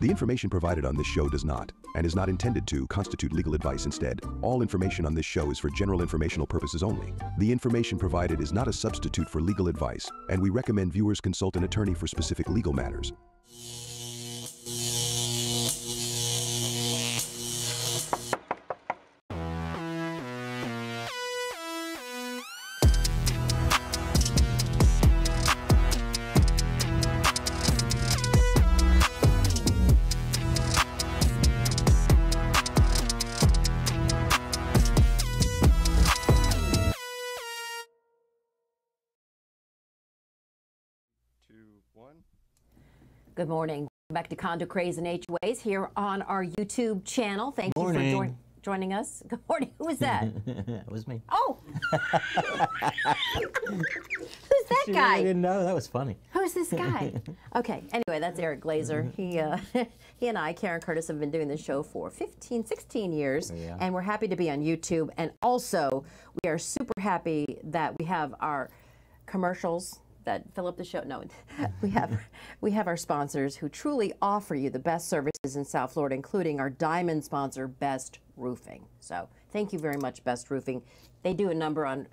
The information provided on this show does not, and is not intended to, constitute legal advice. Instead, all information on this show is for general informational purposes only. The information provided is not a substitute for legal advice, and we recommend viewers consult an attorney for specific legal matters. Good morning. Back to Condo Craze and HOAs here on our YouTube channel. Thank you for joining us. Good morning. Who was that? It was me. Oh! Who's that guy? I didn't know. That was funny. Who's this guy? Okay. Anyway, that's Eric Glazer. He and I, Karen Curtis, have been doing this show for 16 years, and we're happy to be on YouTube. And also, we are super happy that we have our commercials that fill up the show. No, we have our sponsors who truly offer you the best services in South Florida, including our diamond sponsor, Best Roofing. So thank you very much, Best Roofing. They do a number on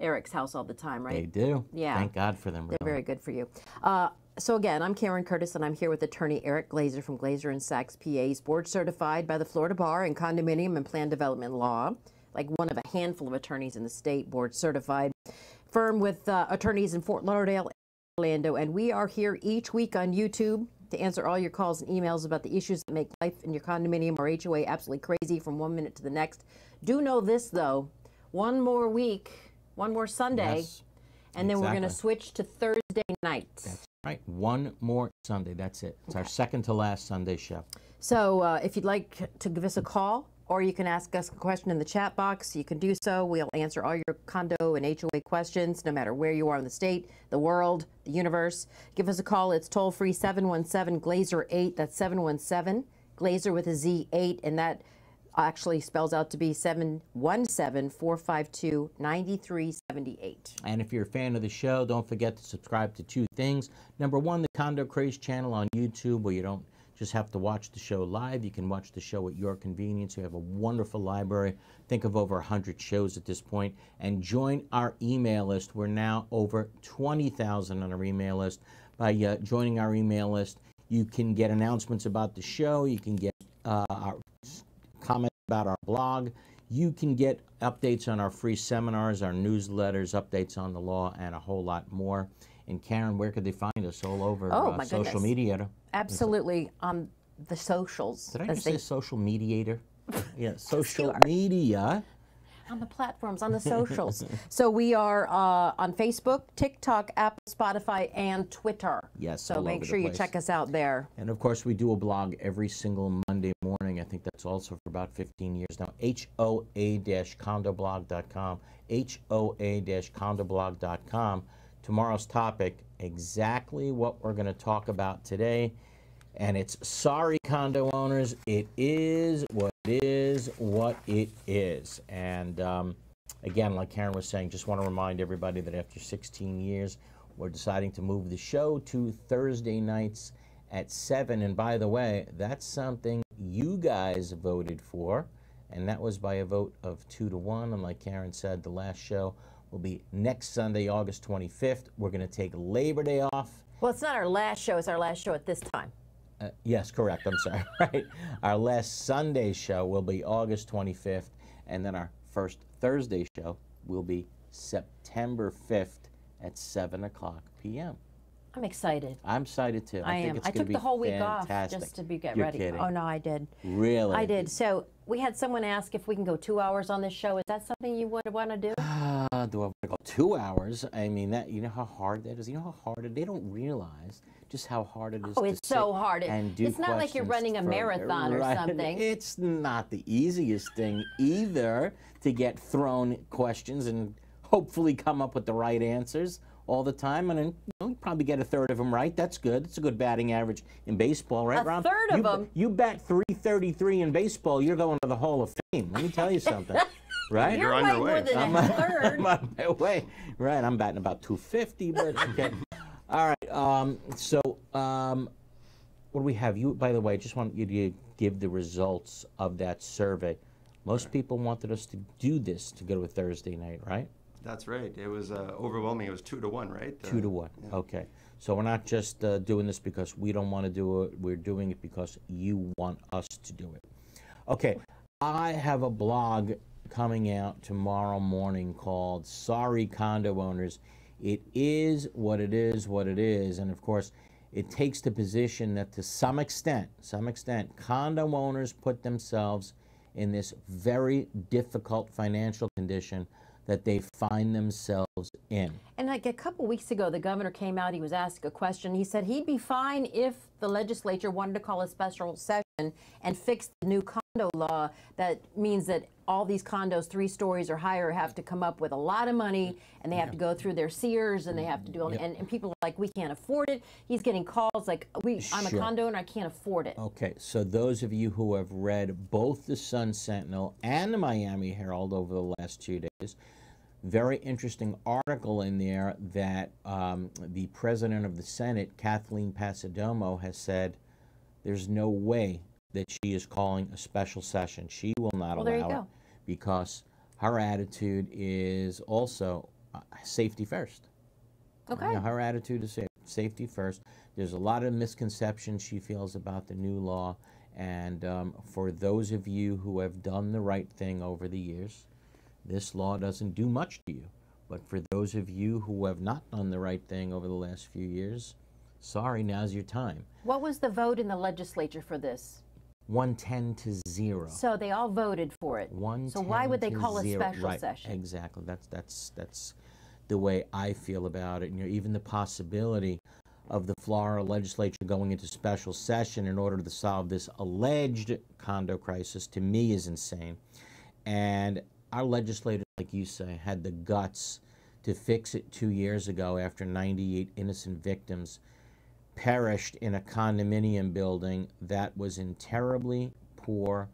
Eric's house all the time, right? They do. Yeah. Thank God for them. They're very good for you. So again, I'm Karen Curtis, and I'm here with attorney Eric Glazer from Glazer & Sachs, PAs, board certified by the Florida Bar in condominium and plan development law, like one of a handful of attorneys in the state, board certified. Firm with attorneys in Fort Lauderdale and Orlando, and we are here each week on YouTube to answer all your calls and emails about the issues that make life in your condominium or HOA absolutely crazy from one minute to the next. Do know this, though, one more week, one more Sunday, and then we're going to switch to Thursday night. That's right. One more Sunday. That's it. It's our second to last Sunday show. So if you'd like to give us a call, or you can ask us a question in the chat box. You can do so. We'll answer all your condo and HOA questions, no matter where you are in the state, the world, the universe. Give us a call. It's toll-free 717-GLAZER-8. That's 717-GLAZER with a Z8, and that actually spells out to be 717-452-9378. And if you're a fan of the show, don't forget to subscribe to two things. Number one, the Condo Craze channel on YouTube, where you don't just have to watch the show live. You can watch the show at your convenience. We have a wonderful library. Think of over 100 shows at this point. And join our email list. We're now over 20,000 on our email list. By joining our email list, you can get announcements about the show. You can get our comments about our blog. You can get updates on our free seminars, our newsletters, updates on the law, and a whole lot more. And Karen, where could they find us? All over social media? Absolutely, on the socials. Did I just say social mediator? Yeah, social Sure. media. On the platforms, on the socials. So we are on Facebook, TikTok, Apple, Spotify, and Twitter. Yes, so make sure you check us out there. And of course, we do a blog every single Monday morning. I think that's also for about 15 years now. HOA-condoblog.com. HOA-condoblog.com. Tomorrow's topic, exactly what we're going to talk about today. And it's sorry, condo owners, it is what it is, what it is. And again, like Karen was saying, just want to remind everybody that after 16 years, we're deciding to move the show to Thursday nights at 7. And by the way, that's something you guys voted for. And that was by a vote of 2-1. And like Karen said, the last show will be next Sunday, August 25th. We're going to take Labor Day off. Well, it's not our last show. It's our last show at this time. Yes, correct. I'm sorry. Right. Our last Sunday show will be August 25th, and then our first Thursday show will be September 5th at 7 o'clock p.m. I'm excited. I'm excited too. I am. Think it's I took the whole week off fantastic. just to get You're ready. kidding. Oh, no, I did. Really? I did. So we had someone ask if we can go 2 hours on this show. Is that something you would want to do? Do I want to go 2 hours? I mean, that, you know how hard that is? You know how hard it is? They don't realize just how hard it is. Oh, it's so hard. It's not like you're running a marathon or something. It's not the easiest thing either to get thrown questions and hopefully come up with the right answers all the time. And then, you probably get a third of them right. That's good. It's a good batting average in baseball, right, Ron? A third of them? You bat .333 in baseball, you're going to the Hall of Fame. Let me tell you something. Right? You're on your way. More than a third. I'm on my way. Right, I'm batting about 250, but okay. All right, what do we have? You, by the way, I just want you to give the results of that survey. Most people wanted us to do this to go to a Thursday night, right? That's right. It was overwhelming. It was 2-1, right? 2-1. Yeah. Okay. So we're not just doing this because we don't want to do it. We're doing it because you want us to do it. Okay. I have a blog coming out tomorrow morning called Sorry Condo Owners. It is what it is, what it is. And of course, it takes the position that to some extent, condo owners put themselves in this very difficult financial condition that they find themselves in. And like a couple weeks ago, the governor came out, he was asked a question. He said he'd be fine if the legislature wanted to call a special session and fix the new condo law that means that all these condos 3 stories or higher have to come up with a lot of money, and they have to go through their Sears, and they have to do all, and people are like, we can't afford it. He's getting calls like, I'm a condo owner, I can't afford it. Okay, so those of you who have read both the Sun Sentinel and the Miami Herald over the last 2 days, very interesting article in there that the president of the Senate, Kathleen Passidomo, has said there's no way that she is calling a special session. She will not allow it because her attitude is also safety first. Okay. You know, her attitude is safety first. There's a lot of misconceptions she feels about the new law, and for those of you who have done the right thing over the years, this law doesn't do much to you. But for those of you who have not done the right thing over the last few years, sorry, now's your time. What was the vote in the legislature for this? 110-0. So they all voted for it. 110 so why would they call a special right, session? Exactly. That's the way I feel about it. You know, even the possibility of the Florida Legislature going into special session in order to solve this alleged condo crisis, to me, is insane. And our legislators, like you say, had the guts to fix it 2 years ago after 98 innocent victims perished in a condominium building that was in terribly poor,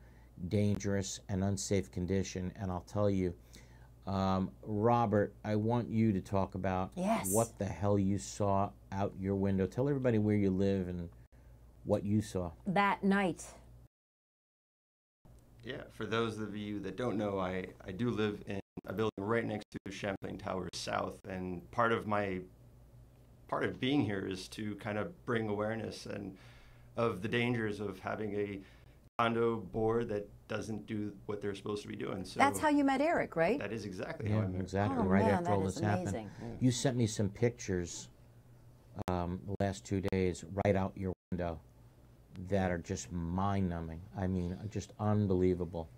dangerous, and unsafe condition. And I'll tell you, Robert, I want you to talk about what the hell you saw out your window. Tell everybody where you live and what you saw. That night. Yeah, for those of you that don't know, I do live in a building right next to Champlain Towers South, and part of being here is to kind of bring awareness and of the dangers of having a condo board that doesn't do what they're supposed to be doing. So that's how you met Eric, right? That is exactly how I met. Exactly, right after all this happened. Yeah. You sent me some pictures the last 2 days right out your window that are just mind-numbing. I mean, just unbelievable.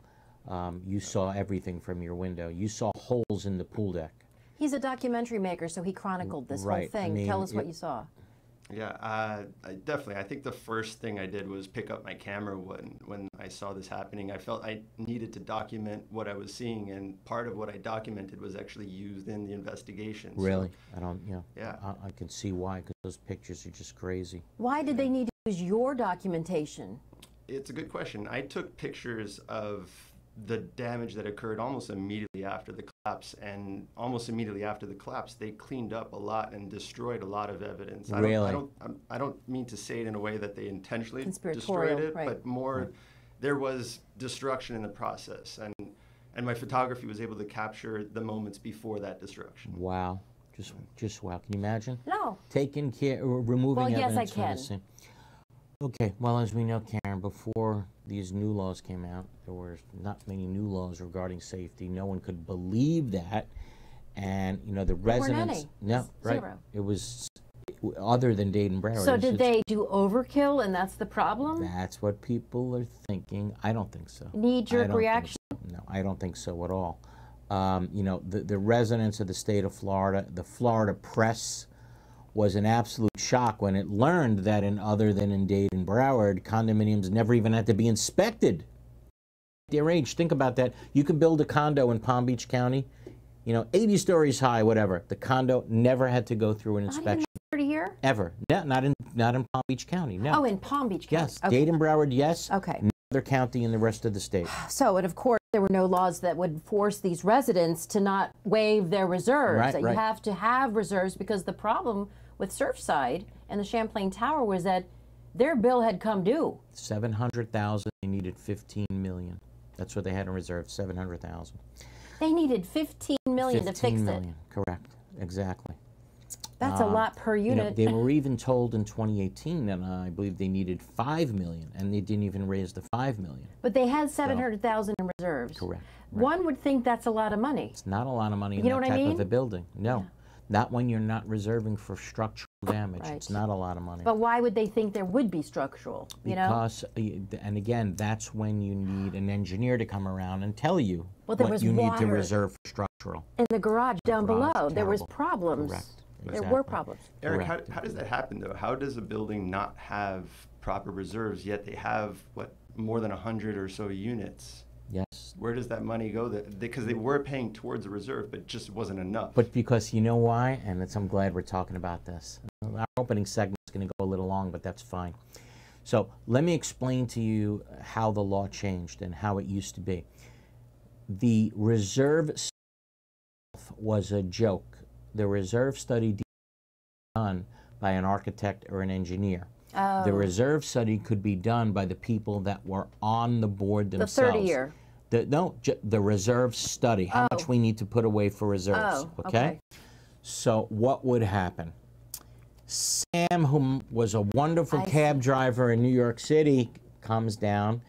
You saw everything from your window. You saw holes in the pool deck. He's a documentary maker, so he chronicled this whole thing. I mean, tell us what you saw. Yeah, definitely. I think the first thing I did was pick up my camera when I saw this happening. I felt I needed to document what I was seeing, and part of what I documented was actually used in the investigation. Really? So, I don't, you know, yeah. I can see why, because those pictures are just crazy. Why did they need to use your documentation? It's a good question. I took pictures of the damage that occurred almost immediately after the collapse, and almost immediately after the collapse, they cleaned up a lot and destroyed a lot of evidence. Really? I don't mean to say it in a way that they intentionally Conspiratorial, destroyed it, right. but more, there was destruction in the process, and my photography was able to capture the moments before that destruction. Wow, just wow. Can you imagine? No. Taking care, removing evidence. Yes, I can. From the scene. Okay, well, as we know, Karen, before these new laws came out, there were not many new laws regarding safety. No one could believe that. And, you know, the residents... No, right. Zero. It was, other than Dade and Broward. So did they do overkill, and that's the problem? That's what people are thinking. I don't think so. Knee-jerk reaction? So. No, I don't think so at all. You know, the residents of the state of Florida, the Florida press was an absolute shock when it learned that other than in Dade and Broward, condominiums never even had to be inspected. Their age, think about that. You could build a condo in Palm Beach County, you know, 80 stories high, whatever. The condo never had to go through an inspection. Here? Ever. No, not in Palm Beach County, no. Oh, in Palm Beach County. Yes, okay. Dade and Broward, yes. Okay. No other county in the rest of the state. So, and of course, there were no laws that would force these residents to not waive their reserves. Right, that right. You have to have reserves, because the problem with Surfside and the Champlain Tower was that their bill had come due. 700,000. They needed 15 million. That's what they had in reserve. 700,000. They needed 15 million to fix 15 it. million. Correct. Exactly. That's a lot per You know, unit. they were even told in 2018 that I believe they needed 5 million, and they didn't even raise the 5 million. But they had 700,000 in reserves. Correct. Right. One would think that's a lot of money. It's not a lot of money in You know that what I type mean? of a building. No. Yeah. Not when you're not reserving for structural damage. Right. It's not a lot of money. But why would they think there would be structural? You know? Because, and again, that's when you need an engineer to come around and tell you Well, there what was you need to water reserve for structural. In the garage down garage, below, there was terrible. problems. Correct. There were Exactly. problems. Eric, Correct. how does that happen though? How does a building not have proper reserves yet they have what, more than 100 or so units? Yes. Where does that money go? Because they were paying towards a reserve, but it just wasn't enough. But because you know why, and I'm glad we're talking about this. Our opening segment is going to go a little long, but that's fine. So let me explain to you how the law changed and how it used to be. The reserve was a joke. The reserve study done by an architect or an engineer. Oh. The reserve study could be done by the people that were on the board themselves. The 30-year. The reserve study, how much we need to put away for reserves. Oh, okay. So what would happen? Sam, who was a wonderful cab driver in New York City, comes down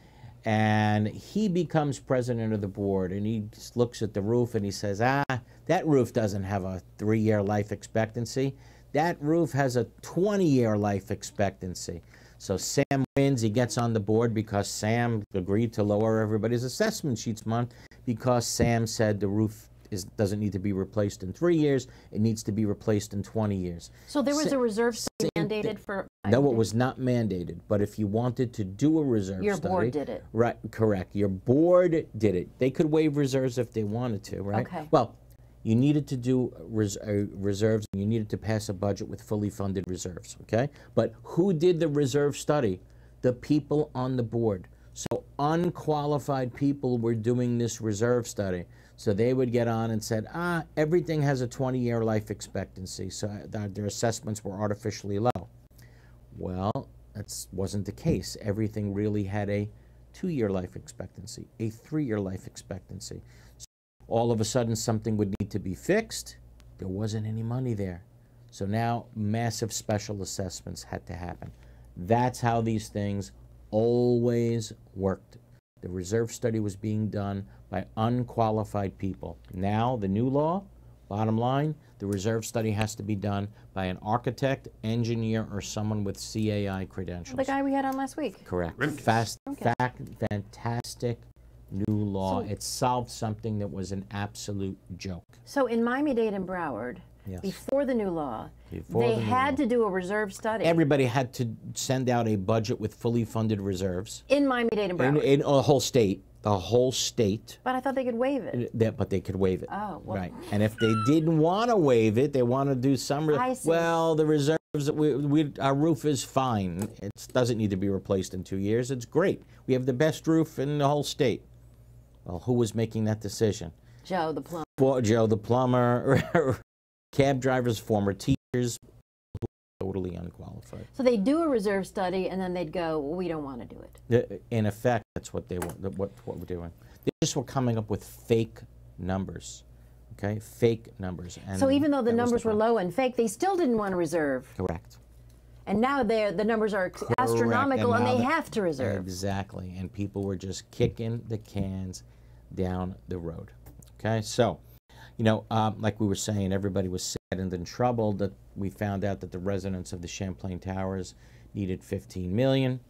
and he becomes president of the board, and he just looks at the roof and he says, that roof doesn't have a 3-year life expectancy. That roof has a 20-year life expectancy. So Sam wins. He gets on the board because Sam agreed to lower everybody's assessment sheets month because Sam said the roof doesn't need to be replaced in 3 years. It needs to be replaced in 20 years. So there was a reserve study mandated for... No, it was not mandated. But if you wanted to do a reserve study... Your board did it. Right, correct. Your board did it. They could waive reserves if they wanted to, right? Okay. Well, you needed to do reserves, and you needed to pass a budget with fully funded reserves, okay? But who did the reserve study? The people on the board. So unqualified people were doing this reserve study. So they would get on and said, everything has a 20-year life expectancy, so their assessments were artificially low. Well, that wasn't the case. Everything really had a 2-year life expectancy, a 3-year life expectancy. All of a sudden, something would need to be fixed. There wasn't any money there. So now massive special assessments had to happen. That's how these things always worked. The reserve study was being done by unqualified people. Now, the new law, bottom line, the reserve study has to be done by an architect, engineer, or someone with CAI credentials. The guy we had on last week. Correct. Okay. Fantastic new law. It solved something that was an absolute joke. So in Miami-Dade and Broward, Yes. before the new law, Before they the new had law. to do a reserve study. Everybody had to send out a budget with fully funded reserves. In Miami-Dade and Broward. In the whole state. The whole state. But I thought they could waive it. But they could waive it. Oh, well. Right. And if they didn't want to waive it, they want to do some... I see. Well, the reserves, our roof is fine. It doesn't need to be replaced in 2 years. It's great. We have the best roof in the whole state. Well, who was making that decision? Joe the plumber. Joe the plumber, cab drivers, former teachers, totally unqualified. So they do a reserve study, and then they'd go, well, we don't want to do it. In effect, that's what they want. What we're doing. They just were coming up with fake numbers. Okay, fake numbers. And So even though the that was numbers were problem. low and fake, they still didn't want to reserve. Correct. And now the numbers are astronomical, and now they have to reserve. Exactly, and people were just kicking the cans down the road. Okay, so, you know, like we were saying, everybody was saddened and troubled that we found out that the residents of the Champlain Towers needed $15 million,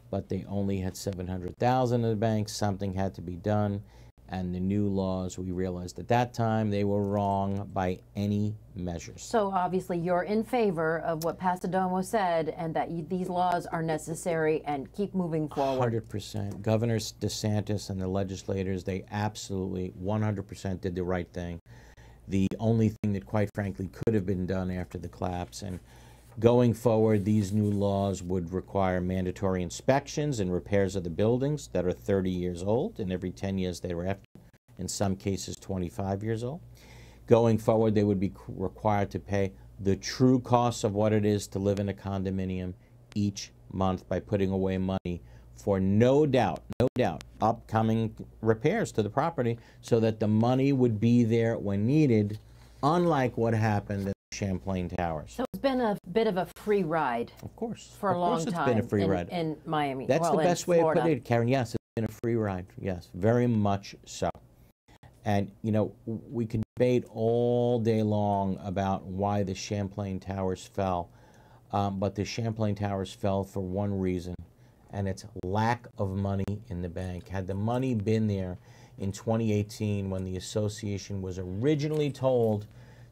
but they only had $700,000 in the bank. Something had to be done, and the new laws, we realized at that time, they were wrong by any measures. So obviously you're in favor of what Pasadomo said, and that these laws are necessary and keep moving forward. 100%. Governor DeSantis and the legislators, they absolutely 100% did the right thing. The only thing that, quite frankly, could have been done after the collapse. And going forward, these new laws would require mandatory inspections and repairs of the buildings that are 30 years old, and every 10 years thereafter, in some cases 25 years old. Going forward, they would be required to pay the true cost of what it is to live in a condominium each month by putting away money for no doubt, upcoming repairs to the property so that the money would be there when needed, unlike what happened at Champlain Towers. So it's been a bit of a free ride. Of course. For a long time. It's been a free ride. In Miami. That's well, the best way to Florida. put it, Karen. Yes, it's been a free ride. Yes, very much so. And, you know, we can debate all day long about why the Champlain Towers fell. But the Champlain Towers fell for one reason, and it's lack of money in the bank. Had the money been there in 2018 when the association was originally told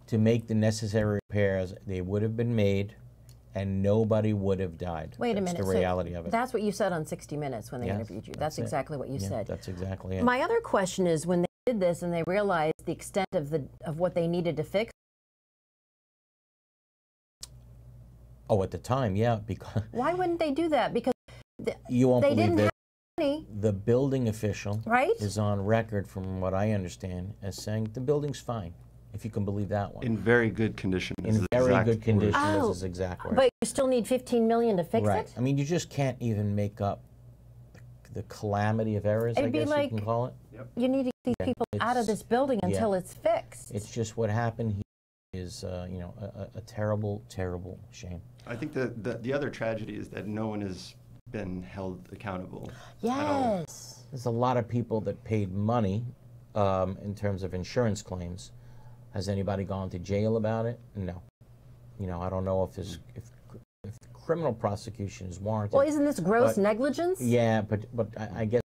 to make the necessary repairs, they would have been made and nobody would have died. Wait a minute. That's the reality of it. That's what you said on 60 Minutes when they Yes, interviewed you. that's That's it. exactly what you Yeah, said. that's exactly it. My other question is, when they did this and they realized the extent of what they needed to fix. Oh, at the time, yeah, because Why wouldn't they do that? Because you won't they believe didn't it. have money, The building official right? is on record, from what I understand, as saying the building's fine, if you can believe that one. In very good condition. is In the very exact good condition word. Oh, is his exact word. But you still need $15 million to fix Right. it? I mean, you just can't even make up the calamity of errors, It'd I be guess like- you can call it. You need to get these Yeah, people out of it's- this building yeah. until it's fixed. It's just what happened here is, you know, a terrible, terrible shame. I think the other tragedy is that no one has been held accountable at all. Yes. There's a lot of people that paid money in terms of insurance claims. Has anybody gone to jail about it? No. You know, I don't know if there's if criminal prosecution is warranted. Well, isn't this gross But- negligence? Yeah, but I guess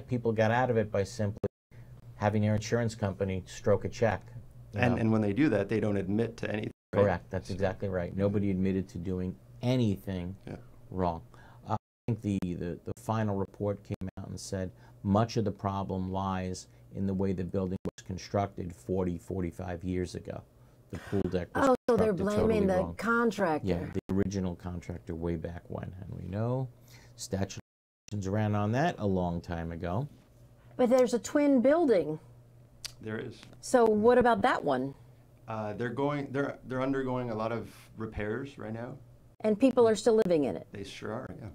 people got out of it by simply having their insurance company stroke a check. you know? And when they do that, they don't admit to anything. Right? Correct. That's exactly right. Nobody admitted to doing anything wrong. I think the final report came out and said much of the problem lies in the way the building was constructed 40, 45 years ago. The pool deck was Oh, so they're constructed blaming totally the wrong. contractor. Yeah, the original contractor way back when. And we know statute of limitations ran on that a long time ago. But there's a twin building. There is. So what about that one? They're undergoing a lot of repairs right now. And people are still living in it. They sure are. Yeah.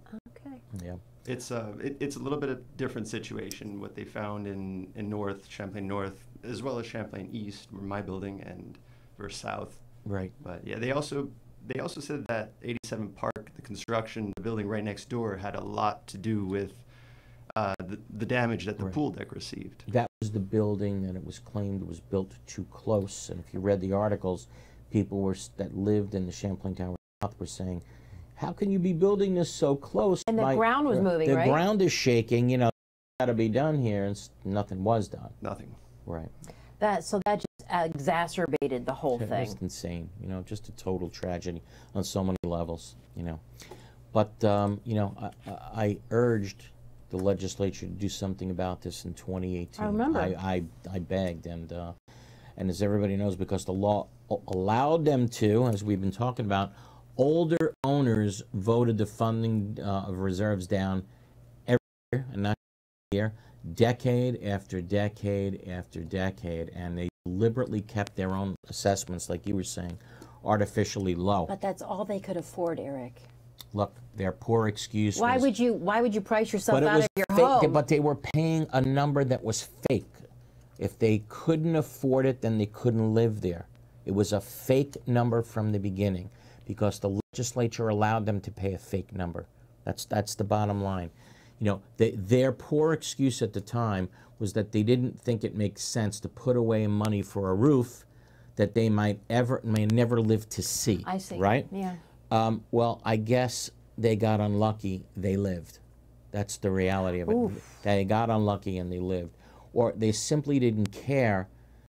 Okay. Yeah. It's a little bit of different situation what they found in North Champlain North as well as Champlain East, where my building, and versus South. Right. But yeah, they also said that 87 Park, the construction, the building right next door, had a lot to do with the damage that the Right. pool deck received. That was the building that it was claimed was built too close. And if you read the articles, people that lived in the Champlain Towers South were saying, how can you be building this so close? And the ground was moving, right? The ground is shaking, you know, got to be done here, and nothing was done. Nothing. Right. So that just exacerbated the whole It thing. was insane, you know, just a total tragedy on so many levels, you know. But, you know, I urged the legislature to do something about this in 2018. I remember. I begged, and as everybody knows, because the law allowed them to, as we've been talking about, older owners voted the funding of reserves down every year, and not year, decade after decade after decade, and they deliberately kept their own assessments, like you were saying, artificially low. But that's all they could afford, Eric. Look, their poor excuse Why was, would you price yourself but it out was of your fake, home? but they were paying a number that was fake. If they couldn't afford it, then they couldn't live there. It was a fake number from the beginning, because the legislature allowed them to pay a fake number. That's the bottom line. You know, their poor excuse at the time was that they didn't think it makes sense to put away money for a roof that they may never live to see. I see. Right? Yeah. Well, I guess they got unlucky. They lived. That's the reality of it. Oof. They got unlucky and they lived. Or they simply didn't care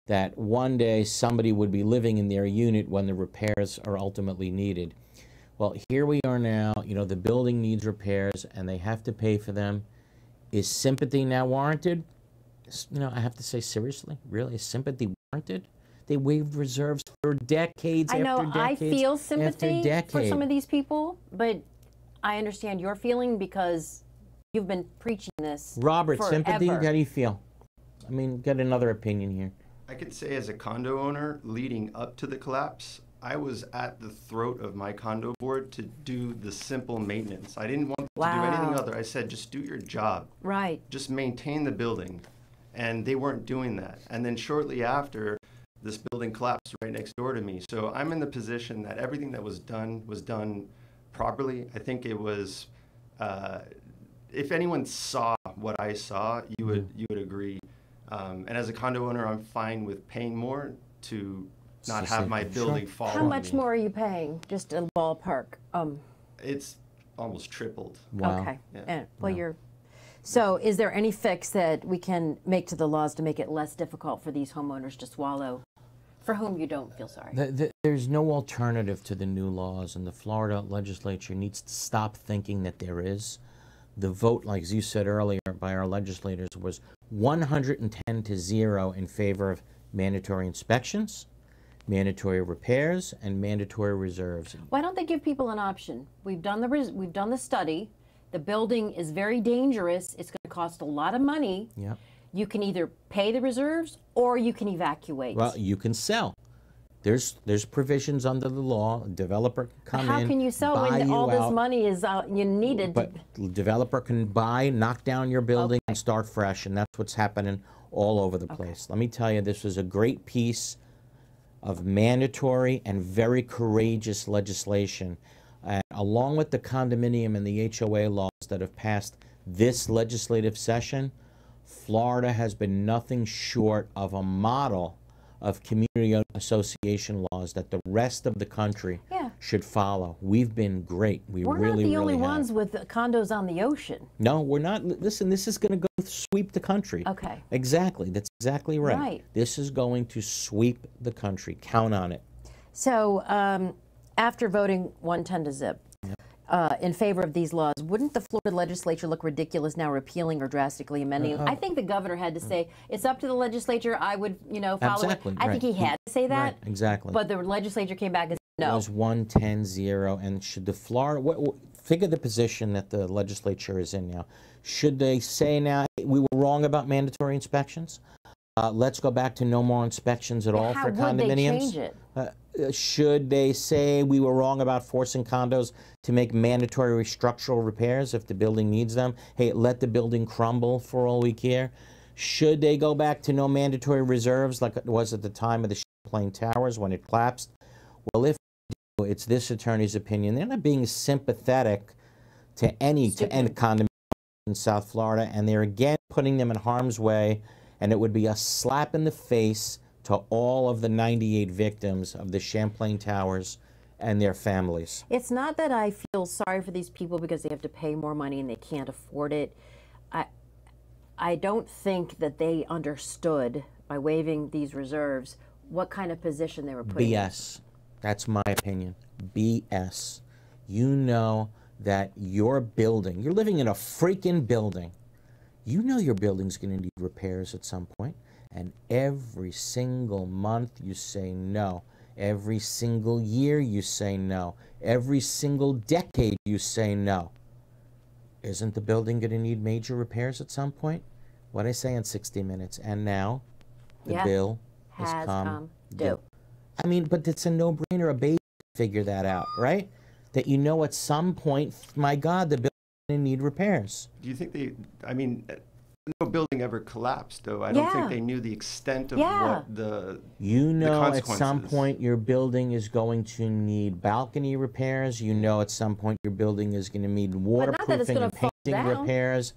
that one day somebody would be living in their unit when the repairs are ultimately needed. Well, here we are now. You know, the building needs repairs and they have to pay for them. Is sympathy now warranted? You know, I have to say, seriously, really, is sympathy warranted? They waived reserves for decades I know after decades I feel after sympathy for decade. some of these people, but I understand your feeling because you've been preaching this Robert, forever. sympathy, how do you feel? I mean, get another opinion here. I could say as a condo owner leading up to the collapse, I was at the throat of my condo board to do the simple maintenance. I didn't want them to do anything other. I said, just do your job. Right. Just maintain the building. And they weren't doing that. And then shortly after, this building collapsed right next door to me. So I'm in the position that everything that was done properly. I think it was, if anyone saw what I saw, you would agree. And as a condo owner, I'm fine with paying more to not have my building fall on me. How much more are you paying? Just a ballpark. It's almost tripled. Wow. Okay. Yeah. And, well, So is there any fix that we can make to the laws to make it less difficult for these homeowners to swallow, for whom you don't feel sorry? There's no alternative to the new laws, and the Florida Legislature needs to stop thinking that there is. The vote, like you said earlier, by our legislators was 110-0 in favor of mandatory inspections, mandatory repairs, and mandatory reserves. Why don't they give people an option? We've done the study. The building is very dangerous. It's going to cost a lot of money. Yeah. You can either pay the reserves or you can evacuate. Well, you can sell. There's provisions under the law. A developer can come in, how can you sell buy when you all this out, money is you needed? But the developer can buy, knock down your building, Okay. and start fresh, and that's what's happening all over the place. Let me tell you, this was a great piece of mandatory and very courageous legislation. Along with the condominium and the HOA laws that have passed this legislative session, Florida has been nothing short of a model of community association laws that the rest of the country should follow. We've been great. We're not the only ones with condos on the ocean. No, we're not. Listen, this is going to go sweep the country. Okay. Exactly. That's exactly right. Right. This is going to sweep the country. Count on it. So after voting 110-0 in favor of these laws, wouldn't the Florida legislature look ridiculous now repealing or drastically amending? I think the governor had to say, it's up to the legislature. I would, follow Exactly, it. I think he had to say that. Right, exactly. But the legislature came back and said no. It was 110-0, and should the Florida, figure the position that the legislature is in now. Should they say now, we were wrong about mandatory inspections? Let's go back to no more inspections at all for condominiums. How would they change it? Should they say we were wrong about forcing condos to make mandatory structural repairs if the building needs them? Hey, let the building crumble for all we care. Should they go back to no mandatory reserves like it was at the time of the Champlain Towers when it collapsed? Well, if it's this attorney's opinion, they're not being sympathetic to any condominium in South Florida, and they're again putting them in harm's way, and it would be a slap in the face to all of the 98 victims of the Champlain Towers and their families. It's not that I feel sorry for these people because they have to pay more money and they can't afford it. I don't think that they understood, by waiving these reserves, what kind of position they were putting in. BS. That's my opinion. BS. You know that your building, you're living in a freaking building. You know your building's going to need repairs at some point. And every single month you say no. Every single year you say no. Every single decade you say no. Isn't the building going to need major repairs at some point? What I say in 60 Minutes. And now the bill has come due. I mean, but it's a no-brainer. A baby can figure that out, right? That you know at some point, my God, the building's going to need repairs. Do you think no building ever collapsed, though? I don't think they knew the extent of what the at some point your building is going to need balcony repairs. You know at some point your building is going to need waterproofing and painting repairs.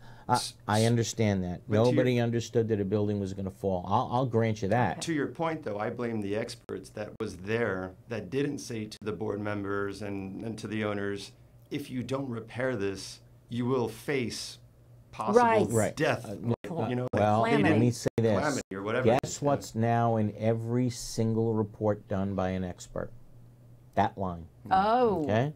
I understand that. Nobody understood that a building was going to fall. I'll grant you that. To your point, though, I blame the experts that was there that didn't say to the board members and to the owners, if you don't repair this, you will face possible death. Well, let me say this. Calamity or whatever. Guess what's now in every single report done by an expert? That line. Oh. Okay?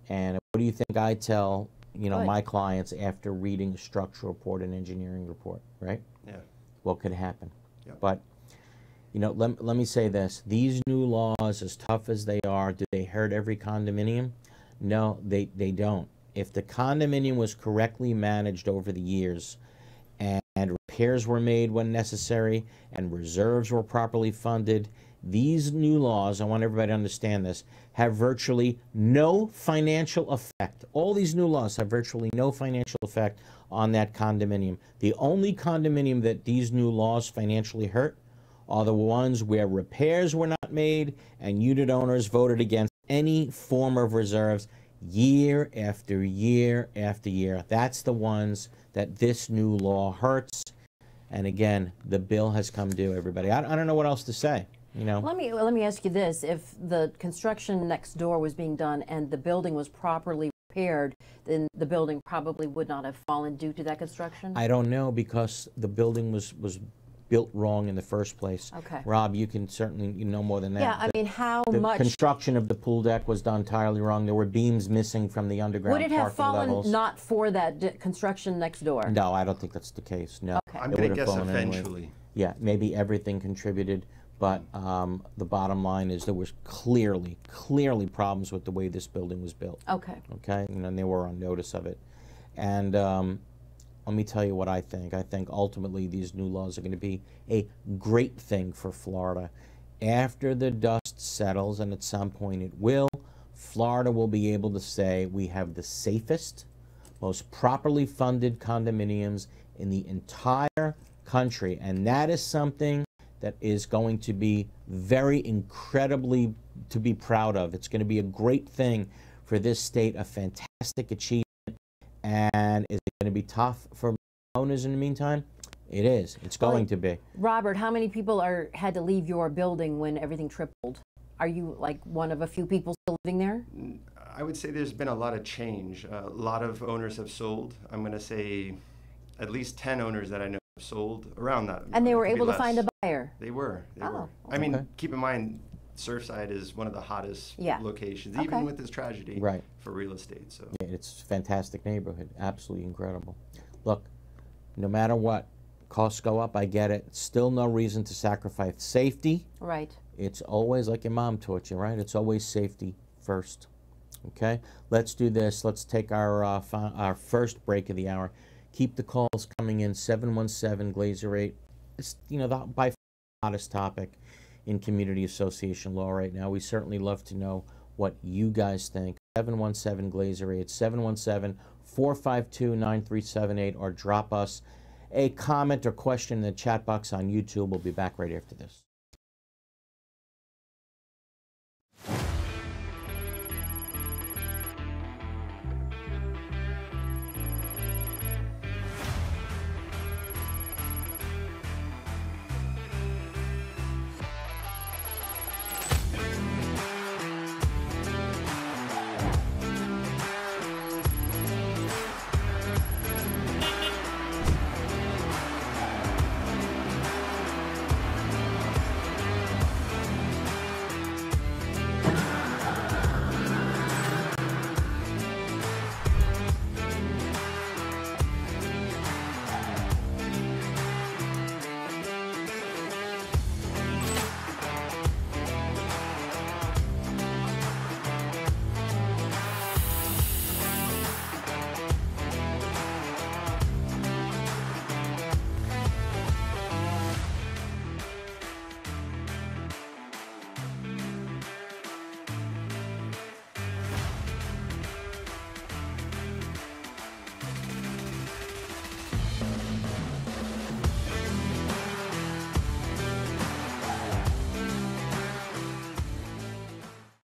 And what do you think I tell, my clients after reading a structural report and engineering report, right? Yeah. What could happen? Yep. But, let me say this. These new laws, as tough as they are, do they hurt every condominium? No, they don't. If the condominium was correctly managed over the years and repairs were made when necessary and reserves were properly funded these new laws, I want everybody to understand this, have virtually no financial effect. All these new laws have virtually no financial effect on that condominium. The only condominium that these new laws financially hurt are the ones where repairs were not made and unit owners voted against any form of reserves year after year after year. That's the ones that this new law hurts. And again, the bill has come due, everybody. I don't know what else to say. You know. Let me ask you this: if the construction next door was being done and the building was properly repaired, then the building probably would not have fallen due to that construction? I don't know, because the building was built wrong in the first place. Okay. Rob, you can certainly, you know more than that. Yeah, I mean, how the much construction of the pool deck was done entirely wrong. There were beams missing from the underground would it have parking fallen levels. not for that construction next door? No, I don't think that's the case. No. Okay. I'm It going would to have guess fallen anyway. eventually. Yeah, maybe everything contributed, but the bottom line is there was clearly problems with the way this building was built. Okay. Okay, and they were on notice of it. And let me tell you what I think. I think ultimately these new laws are going to be a great thing for Florida. After the dust settles, and at some point it will, Florida will be able to say we have the safest, most properly funded condominiums in the entire country. And that is something that is going to be very incredibly to be proud of. It's going to be a great thing for this state, a fantastic achievement. And is it going to be tough for owners in the meantime? It is. It's going to be. Robert, how many people had to leave your building when everything tripled? Are you like one of a few people still living there? I would say there's been a lot of change. A lot of owners have sold. I'm going to say at least 10 owners that I know have sold around that. And they were It could be able to less. find a buyer? They were. They Oh, were. okay. I mean, Okay. keep in mind, Surfside is one of the hottest locations, Okay. even with this tragedy, Right. for real estate. So Yeah, it's a fantastic neighborhood. Absolutely incredible. Look, no matter what, costs go up, I get it. Still no reason to sacrifice safety. Right. It's always like your mom taught you, right? It's always safety first. Okay? Let's do this. Let's take our first break of the hour. Keep the calls coming in. 717 Glazer 8. It's, you know, the by far the hottest topic in community association law right now. We certainly love to know what you guys think. 717 Glazer 8, 717-452-9378, or drop us a comment or question in the chat box on YouTube. We'll be back right after this.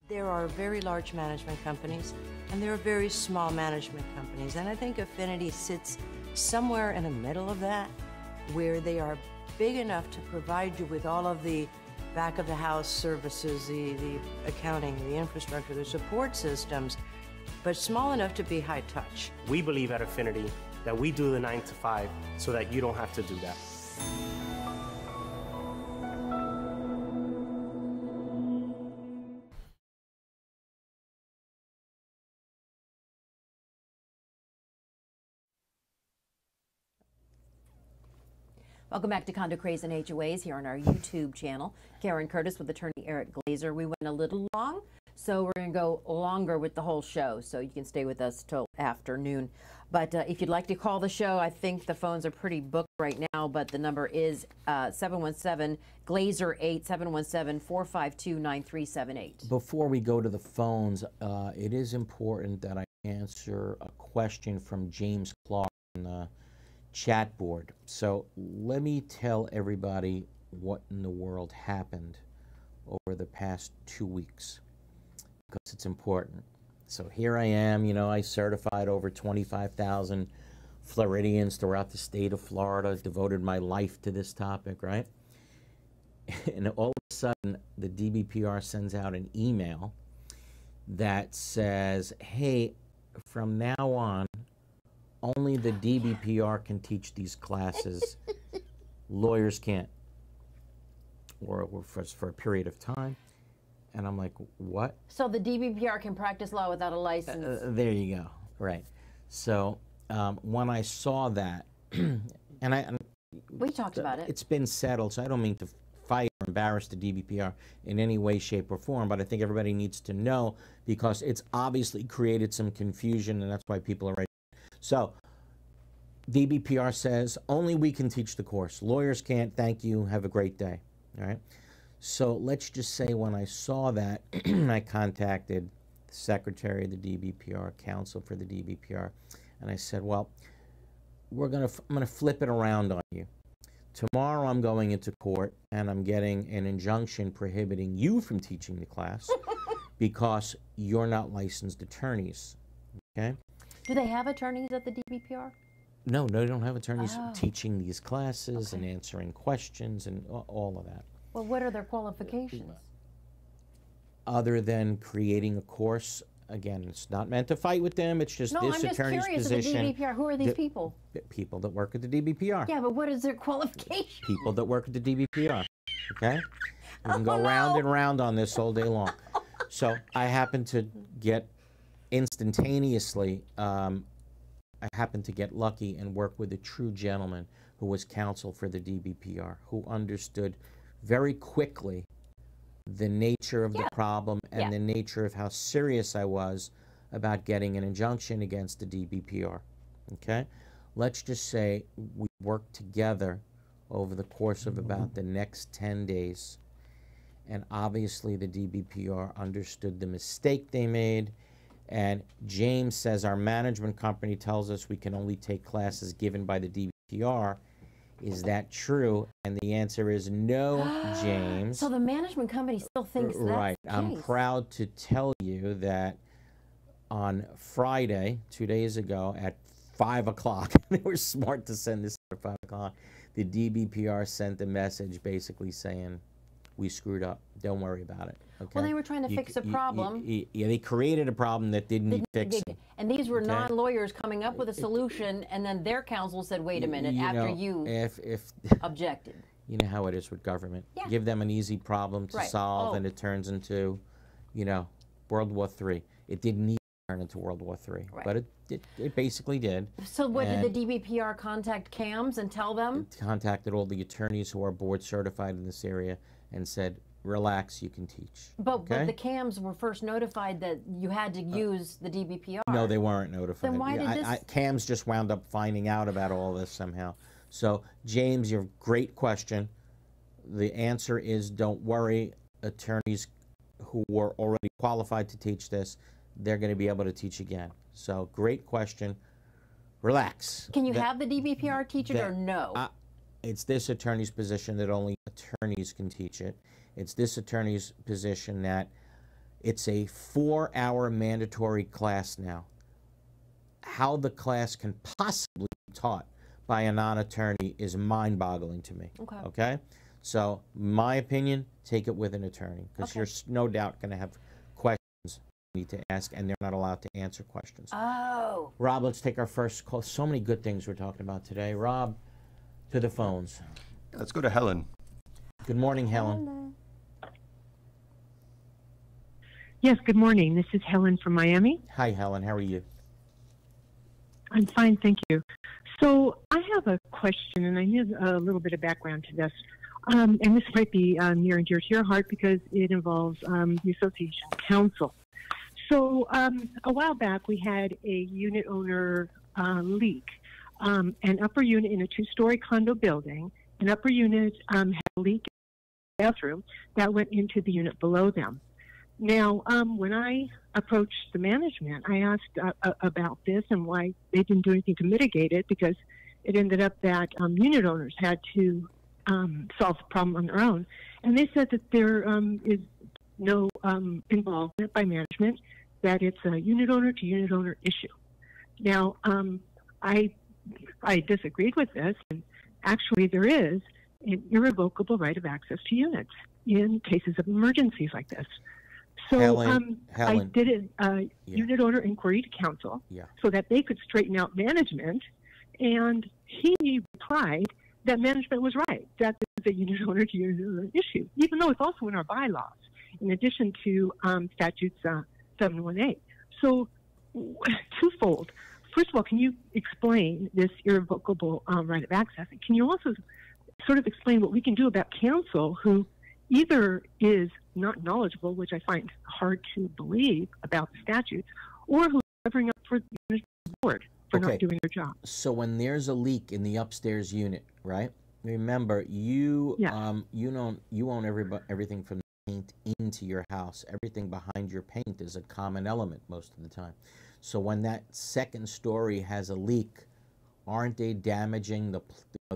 There are very large management companies, and there are very small management companies. And I think Affinity sits somewhere in the middle of that, where they are big enough to provide you with all of the back of the house services, the accounting, the infrastructure, the support systems, but small enough to be high touch. We believe at Affinity that we do the 9 to 5 so that you don't have to do that. Welcome back to Condo Craze and HOAs here on our YouTube channel. Karen Curtis with attorney Eric Glazer. We went a little long So we're going to go longer with the whole show, so you can stay with us till afternoon. But if you'd like to call the show, I think the phones are pretty booked right now, but the number is 717-GLAZER-8, 717-452-9378. Before we go to the phones, it is important that I answer a question from James Clark on the chat board. So let me tell everybody what in the world happened over the past 2 weeks, because it's important. So here I am, you know, I certified over 25,000 Floridians throughout the state of Florida, devoted my life to this topic, right? And all of a sudden, the DBPR sends out an email that says, hey, from now on, only the DBPR can teach these classes. Lawyers can't, or for a period of time. And I'm like, what? So the DBPR can practice law without a license. There you go. Right. So when I saw that, and we talked about it. It's been settled, so I don't mean to fight or embarrass the DBPR in any way, shape, or form, but I think everybody needs to know, because it's obviously created some confusion, and that's why people are right. So DBPR says, only we can teach the course. Lawyers can't. Thank you. Have a great day. All right. So let's just say when I saw that, I contacted the secretary of the DBPR, counsel for the DBPR, and I said, well, I'm gonna flip it around on you. Tomorrow I'm going into court and I'm getting an injunction prohibiting you from teaching the class because you're not licensed attorneys, okay? Do they have attorneys at the DBPR? No, they don't have attorneys teaching these classes and answering questions and all of that. Well, what are their qualifications? Other than creating a course, again, it's not meant to fight with them. It's just this attorney's position. No, I'm just curious at the DBPR. Who are these people? People that work at the DBPR. Yeah, but what is their qualification? People that work at the DBPR. Okay? We can go round and round on this all day long. So I happen to get instantaneously, I happen to get lucky and work with a true gentleman who was counsel for the DBPR, who understood very quickly the nature of the problem and the nature of how serious I was about getting an injunction against the DBPR. Okay? Let's just say we worked together over the course of about the next 10 days. And obviously the DBPR understood the mistake they made. And James says our management company tells us we can only take classes given by the DBPR. Is that true? And the answer is no, James. So the management company still thinks that's right. the case. I'm proud to tell you that on Friday, 2 days ago, at 5 o'clock, they were smart to send this at 5 o'clock, the DBPR sent a message basically saying, we screwed up. Don't worry about it. Okay? Well, they were trying to fix a problem. Yeah, they created a problem that didn't need fixing. And these were non-lawyers coming up with a solution, and then their counsel said, wait a minute, after you objected. You know how it is with government. Yeah. Give them an easy problem to solve, and it turns into, you know, World War III. It didn't need to turn into World War III, but it basically did. So what, did the DBPR contact CAMS and tell them? It contacted all the attorneys who are board certified in this area and said, relax, you can teach. But the CAMS were first notified that you had to use the DBPR. No, they weren't notified. Then why did this? CAMS just wound up finding out about all this somehow. So, James, your great question. The answer is don't worry. Attorneys who were already qualified to teach this, they're going to be able to teach again. So, great question. Relax. Can you have the DBPR teach it or no? It's this attorney's position that only attorneys can teach it. It's this attorney's position that it's a 4-hour mandatory class now. How the class can possibly be taught by a non-attorney is mind-boggling to me. Okay? So, my opinion, take it with an attorney, because you're no doubt going to have questions you need to ask, and they're not allowed to answer questions. Oh. Rob, let's take our first call. So many good things we're talking about today. Rob, to the phones. Let's go to Helen. Good morning, Helen. Yes, good morning. This is Helen from Miami. Hi, Helen. How are you? I'm fine, thank you. So I have a question, and I need a little bit of background to this. and this might be near and dear to your heart because it involves the association council. So a while back, we had a unit owner leak. An upper unit in a two-story condo building, an upper unit had a leak in the bathroom that went into the unit below them. Now, when I approached the management, I asked about this and why they didn't do anything to mitigate it, because it ended up that unit owners had to solve the problem on their own. And they said that there is no involvement by management, that it's a unit owner to unit owner issue. Now, I disagreed with this, and actually there is an irrevocable right of access to units in cases of emergencies like this. So Helen, I did a unit owner inquiry to council so that they could straighten out management, and he replied that management was right, that this is a unit owner to unit owner issue, even though it's also in our bylaws, in addition to statutes 718. So twofold. First of all, can you explain this irrevocable right of access? And can you also sort of explain what we can do about council who either is not knowledgeable, which I find hard to believe about the statutes, or who's covering up for the management board for not doing their job? So when there's a leak in the upstairs unit, right? Remember, you own everything from the paint into your house. Everything behind your paint is a common element most of the time. So when that second story has a leak, aren't they damaging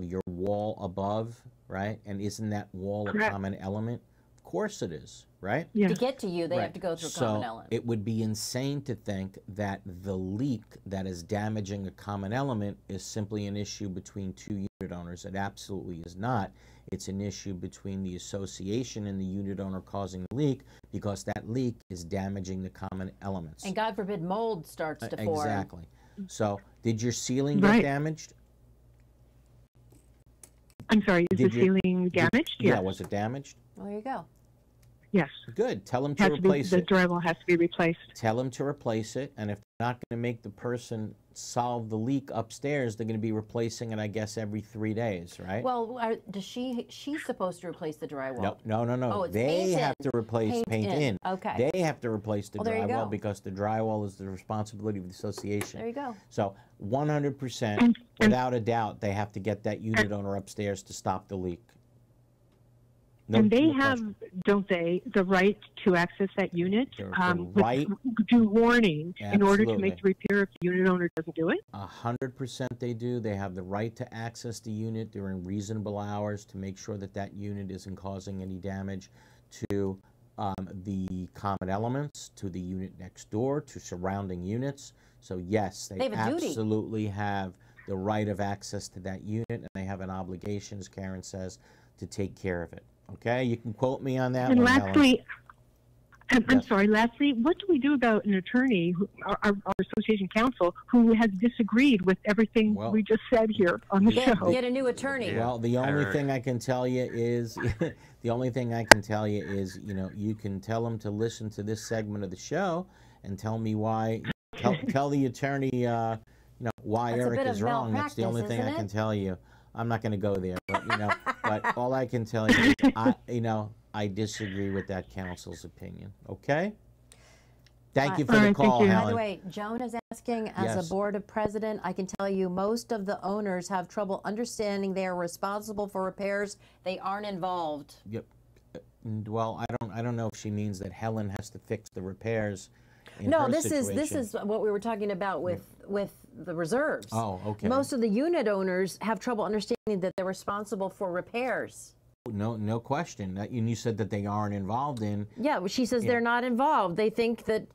your wall above, right? And isn't that wall a common element? Of course it is, right? To get to you, they have to go through a common element. It would be insane to think that the leak that is damaging a common element is simply an issue between two unit owners. It absolutely is not. It's an issue between the association and the unit owner causing the leak, because that leak is damaging the common elements. And God forbid mold starts to form. Exactly. So did your ceiling get damaged? I'm sorry, is the ceiling damaged? Yeah, was it damaged? Well, there you go. Yes. Good. Tell them to replace it. The drywall has to be replaced. Tell them to replace it, and if they're not going to make the person solve the leak upstairs, they're going to be replacing it, I guess, every 3 days, right? Well, she's supposed to replace the drywall. No. Oh, it's they have to replace paint in. Okay. They have to replace the drywall because the drywall is the responsibility of the association. There you go. So 100%, without a doubt, they have to get that unit owner upstairs to stop the leak. And they have, don't they, the right to access that unit? Right. Do warning in order to Absolutely. make the repair if the unit owner doesn't do it? 100% they do. They have the right to access the unit during reasonable hours to make sure that that unit isn't causing any damage to the common elements, to the unit next door, to surrounding units. So yes, they absolutely have the right of access to that unit, and they have an obligation, as Karen says, to take care of it. Okay, you can quote me on that. And one, lastly, Helen. I'm sorry, lastly, what do we do about an attorney, our association counsel, who has disagreed with everything we just said here on the show? Get a new attorney. Well, the only thing I can tell you is, you can tell them to listen to this segment of the show and tell me why. Tell the attorney, why Eric is wrong. That's the only thing I can tell you. I'm not going to go there, but but all I can tell you is, I disagree with that counsel's opinion. Okay. Thank you for the call, Helen. By the way, Joan is asking, as a board of president, I can tell you most of the owners have trouble understanding they are responsible for repairs. They aren't involved. Yep. Well, I don't know if she means that Helen has to fix the repairs. No, this is what we were talking about with the reserves. Oh, okay. Most of the unit owners have trouble understanding that they're responsible for repairs. No question. And you said that they aren't involved in. Yeah, well, she says they're not involved. They think that,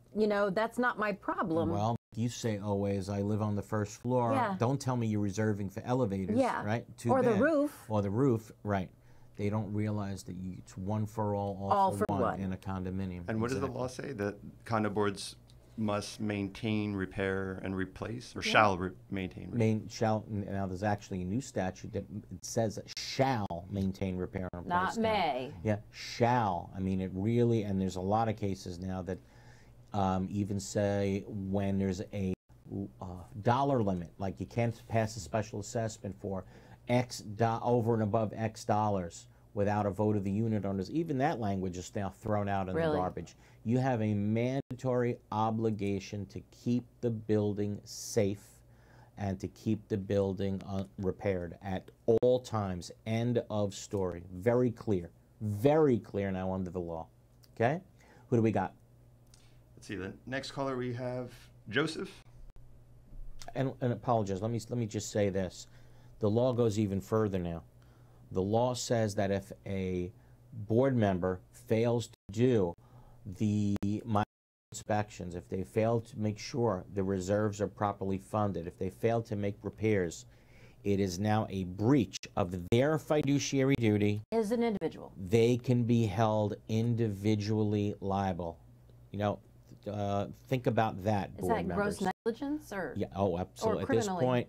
that's not my problem. Well, you say always, I live on the first floor. Yeah. Don't tell me you're reserving for elevators, right? Or the roof. Or the roof, right. They don't realize that it's one for all for one in a condominium. And what does the law say? That condo boards must maintain, repair, and replace, or shall maintain? Now, there's actually a new statute that it says shall maintain, repair, and replace. Not may. Yeah, shall. I mean, it really, and there's a lot of cases now that even say when there's a dollar limit, like you can't pass a special assessment for over and above X dollars. without a vote of the unit owners. Even that language is now thrown out in the garbage. You have a mandatory obligation to keep the building safe and to keep the building repaired at all times. End of story. Very clear now under the law. Okay? Who do we got? Let's see, the next caller we have Joseph. And apologize, let me just say this. The law goes even further now. The law says that if a board member fails to do the minor inspections, if they fail to make sure the reserves are properly funded, if they fail to make repairs, it is now a breach of their fiduciary duty. As an individual. They can be held individually liable. You know, think about that, board members. Is that gross negligence or? Yeah. Oh, absolutely. Or At this point,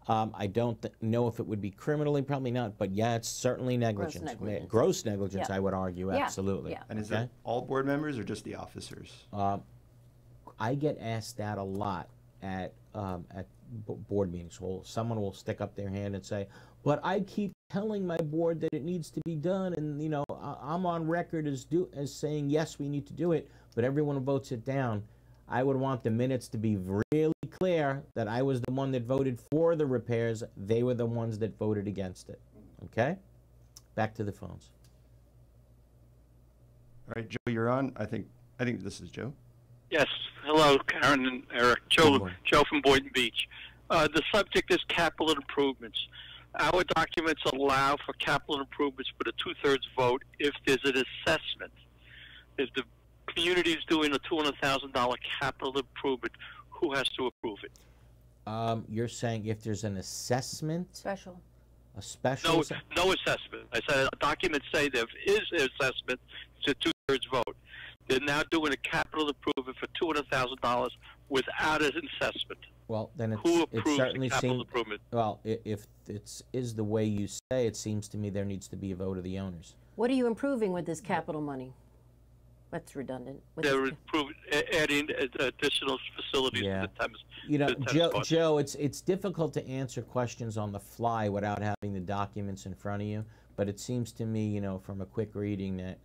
I don't know if it would be criminally, probably not, but yeah, it's certainly negligence. Gross negligence, Yeah. I would argue, Yeah. absolutely. Yeah. And is that all board members or just the officers? I get asked that a lot at board meetings. Well, someone will stick up their hand and say, but I keep telling my board that it needs to be done, and you know, I'm on record as saying yes, we need to do it, but everyone votes it down. I would want the minutes to be really clear that I was the one that voted for the repairs. They were the ones that voted against it. Okay? Back to the phones. All right, Joe, you're on. I think this is Joe. Yes. Hello, Karen and Eric. Joe from Boynton Beach. The subject is capital improvements. Our documents allow for capital improvements with a 2/3 vote if there's an assessment. If the community is doing a $200,000 capital improvement, who has to approve it? You're saying if there's an assessment? Special. A special? No assessment. I said documents say there is an assessment, it's a 2/3 vote. They're now doing a capital improvement for $200,000 without an assessment. Well, then who approves it certainly the capital seems, improvement? well, if it is the way you say, it seems to me there needs to be a vote of the owners. What are you improving with this capital money? That's redundant. They're adding additional facilities. Yeah. To the Thames. You know, to the Thames Joe, it's difficult to answer questions on the fly without having the documents in front of you. But it seems to me, you know, from a quick reading that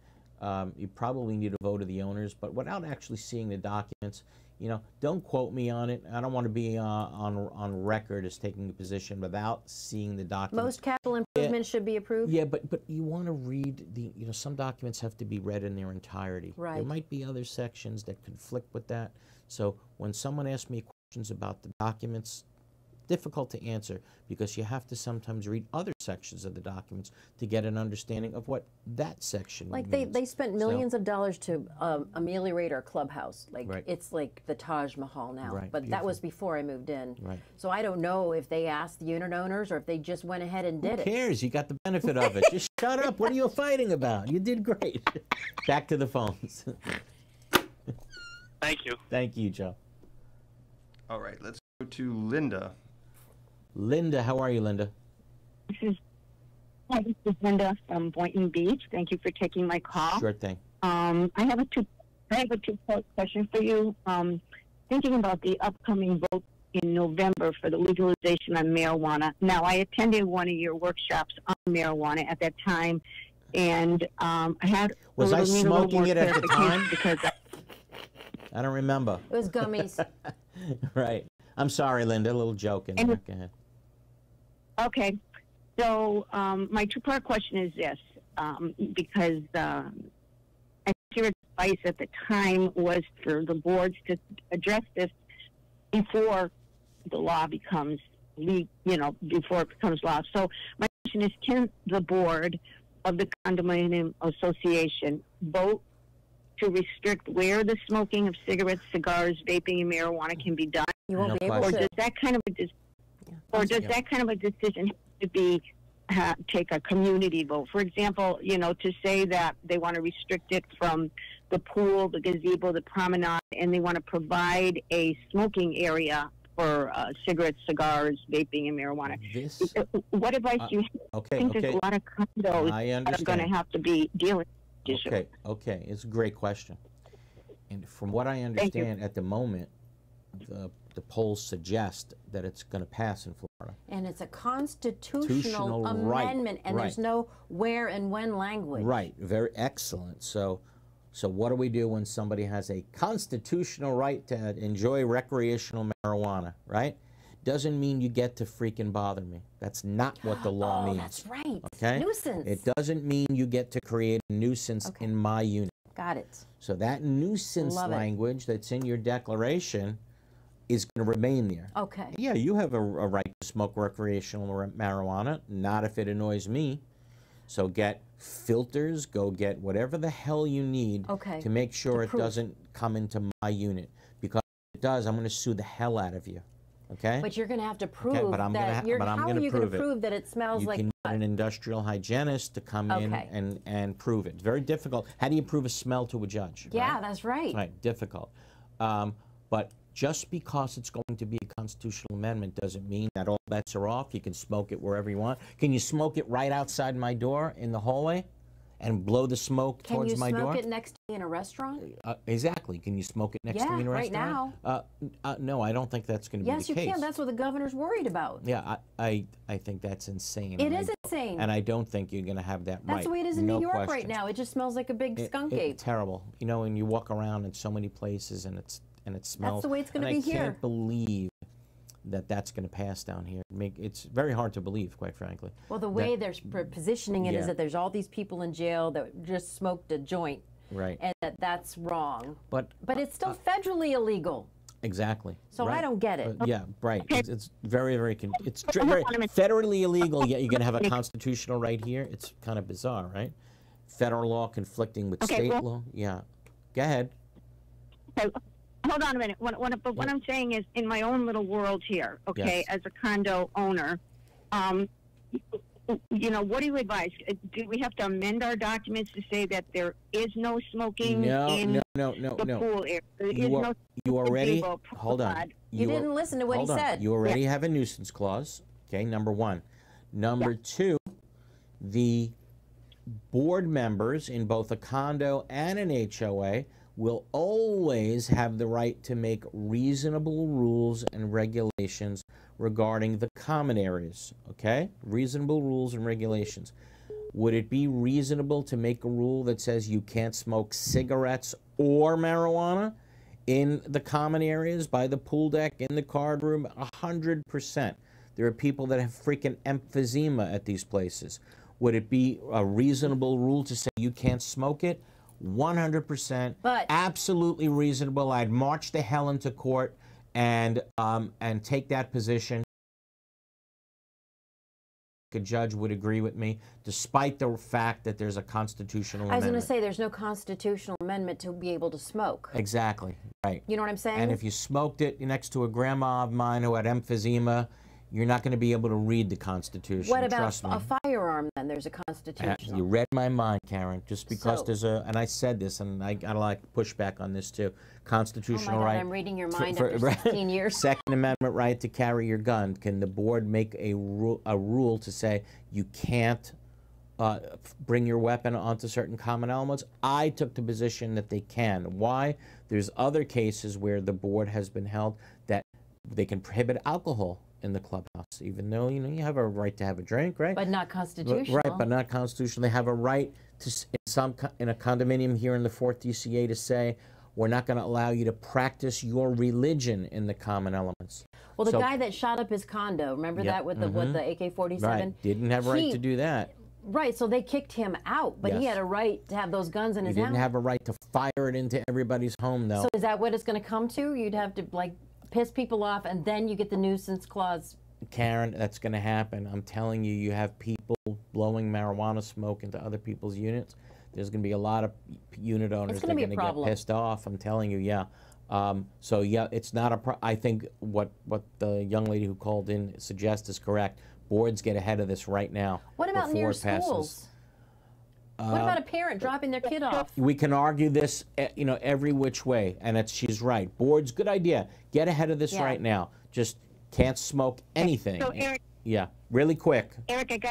you probably need a vote of the owners. But without actually seeing the documents, you know, don't quote me on it. I don't want to be on record as taking a position without seeing the documents. Most capital improvements should be approved? Yeah, but you want to read the, you know, some documents have to be read in their entirety. Right. There might be other sections that conflict with that. So when someone asks me questions about the documents, difficult to answer because you have to sometimes read other sections of the documents to get an understanding of what that section like means. they spent millions of dollars to ameliorate our clubhouse. Like it's like the Taj Mahal now. Right, but that was before I moved in. Right. So I don't know if they asked the unit owners or if they just went ahead and did Who cares? You got the benefit of it. Just shut up. What are you fighting about? You did great. Back to the phones. Thank you. Thank you, Joe. All right, let's go to Linda. Linda, how are you, Linda? Hi, this is Linda from Boynton Beach. Thank you for taking my call. Sure thing. I have a two-part question for you. Thinking about the upcoming vote in November for the legalization on marijuana. Now, I attended one of your workshops on marijuana at that time, and I had was I smoking it at the time? Because I don't remember. It was gummies. Right. I'm sorry, Linda. A little joke in there. Go ahead. Okay. So my two-part question is this, because I think your advice at the time was for the boards to address this before the law becomes before it becomes law. So my question is, can the board of the condominium association vote to restrict where the smoking of cigarettes, cigars, vaping, and marijuana can be done? You won't be able or to. does that kind of a decision have to be take a community vote? For example, to say that they want to restrict it from the pool, the gazebo, the promenade, and they want to provide a smoking area for cigarettes, cigars, vaping, and marijuana. What advice do you have? Okay, I think there's a lot of condos that are going to have to be dealing with this issue. Okay. It's a great question. And from what I understand at the moment, the polls suggest that it's going to pass in Florida. And it's a constitutional amendment, and there's no where and when language. Right, very excellent. So what do we do when somebody has a constitutional right to enjoy recreational marijuana, right? Doesn't mean you get to freaking bother me. That's not what the law means. That's right. Okay? Nuisance. It doesn't mean you get to create a nuisance in my unit. Got it. So that nuisance language that's in your declaration is going to remain there. Okay. Yeah, you have a right to smoke recreational marijuana, not if it annoys me. So get filters, go get whatever the hell you need to make sure it doesn't come into my unit. Because if it does, I'm going to sue the hell out of you. Okay? But you're going to have to prove but I'm that gonna how are you going to prove that it smells like You can get an industrial hygienist to come in and prove it. It's very difficult. How do you prove a smell to a judge? Yeah, right? that's right. Right, difficult. But just because it's going to be a constitutional amendment doesn't mean that all bets are off. You can smoke it wherever you want. Can you smoke it right outside my door in the hallway and blow the smoke towards my door? Can you smoke it next to me in a restaurant? Exactly. Can you smoke it next to me in a restaurant? Right now. No, I don't think that's going to be the case. Yes, you can. That's what the governor's worried about. Yeah, I think that's insane. It is insane. And I don't think you're going to have that right. That's the way it is in New York right now. It just smells like a big skunk ape. It's terrible. You know, and you walk around in so many places and it smells. That's the way it's going to be here. I can't believe that that's going to pass down here. It's very hard to believe, quite frankly. Well, the way they're positioning it is that there's all these people in jail that just smoked a joint. Right. And that's wrong. But it's still federally illegal. Exactly. So I don't get it. Yeah, right. It's very, very federally illegal, yet you're going to have a constitutional right here. It's kind of bizarre, right? Federal law conflicting with state law. Yeah. Go ahead. Okay. Hold on a minute. What I'm saying is, in my own little world here, as a condo owner, you know, what do you advise? Do we have to amend our documents to say that there is no smoking in the pool area? You already, hold on. You didn't listen to what he said. You already have a nuisance clause, okay, number one. Number two, the board members in both a condo and an HOA will always have the right to make reasonable rules and regulations regarding the common areas, okay? Reasonable rules and regulations. Would it be reasonable to make a rule that says you can't smoke cigarettes or marijuana in the common areas, by the pool deck, in the card room? 100%. There are people that have freaking emphysema at these places. Would it be a reasonable rule to say you can't smoke it? 100%, but absolutely reasonable. I'd march the hell into court and take that position. A judge would agree with me, despite the fact that there's a constitutional amendment. I was going to say there's no constitutional amendment to be able to smoke. Exactly, right. You know what I'm saying? And if you smoked it next to a grandma of mine who had emphysema, you're not going to be able to read the Constitution. What about a firearm, then? There's a Constitution. You read my mind, Karen. Just because there's a, and I said this, and I got a lot of pushback on this too, constitutional right. I'm reading your mind after 16 years. Second Amendment right to carry your gun. Can the board make a rule to say you can't bring your weapon onto certain common elements? I took the position that they can. Why? There's other cases where the board has been held that they can prohibit alcohol in the clubhouse, even though you have a right to have a drink, right? But not constitutional. Right, but not constitutional. They have a right to, in a condominium here in the 4th DCA, to say we're not going to allow you to practice your religion in the common elements. Well, the guy that shot up his condo, remember that with the AK-47? Right, didn't have a right to do that. Right, so they kicked him out, but he had a right to have those guns in his house. He didn't have a right to fire it into everybody's home, though. So is that what it's going to come to? You'd have to, like, piss people off, and then you get the nuisance clause. Karen, that's going to happen. I'm telling you, you have people blowing marijuana smoke into other people's units. There's going to be a lot of unit owners that are going to get pissed off. I'm telling you, yeah. So, yeah, it's not a I think what the young lady who called in suggests is correct. Boards get ahead of this right now. What about near schools? What about a parent dropping their kid off? We can argue this, every which way, and she's right. Boards, good idea. Get ahead of this right now. Just can't smoke anything. So, Eric, yeah, really quick. Eric,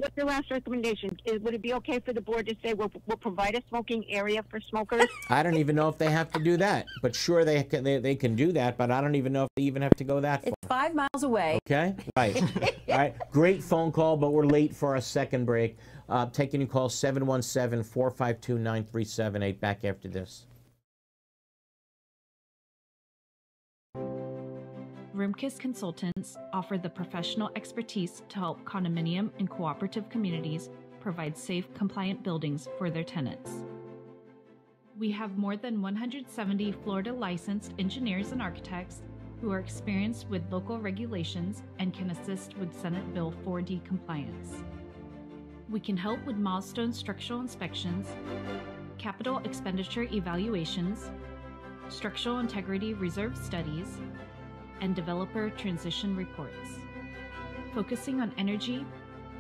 what's the last recommendation? Would it be okay for the board to say we'll provide a smoking area for smokers? I don't even know if they have to do that, but sure they can do that, but I don't even know if they even have to go that far. It's 5 miles away. Okay, right. All right, great phone call, but we're late for our second break. Taking your call, 717-452-9378. Back after this. Rimkus Consultants offer the professional expertise to help condominium and cooperative communities provide safe, compliant buildings for their tenants. We have more than 170 Florida licensed engineers and architects who are experienced with local regulations and can assist with Senate Bill 4D compliance. We can help with milestone structural inspections, capital expenditure evaluations, structural integrity reserve studies, and developer transition reports. Focusing on energy,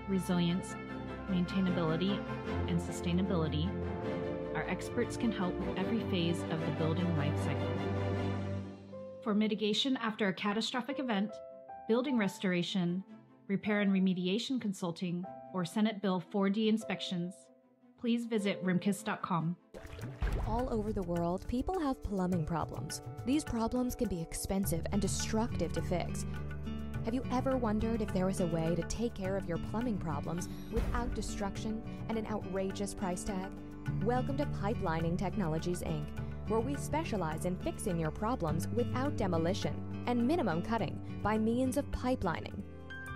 resilience, maintainability, and sustainability, our experts can help with every phase of the building life cycle. For mitigation after a catastrophic event, building restoration, repair and remediation consulting, or Senate Bill 4D inspections, please visit rimkus.com. All over the world, people have plumbing problems. These problems can be expensive and destructive to fix. Have you ever wondered if there was a way to take care of your plumbing problems without destruction and an outrageous price tag? Welcome to Pipelining Technologies, Inc., where we specialize in fixing your problems without demolition and minimum cutting by means of pipelining.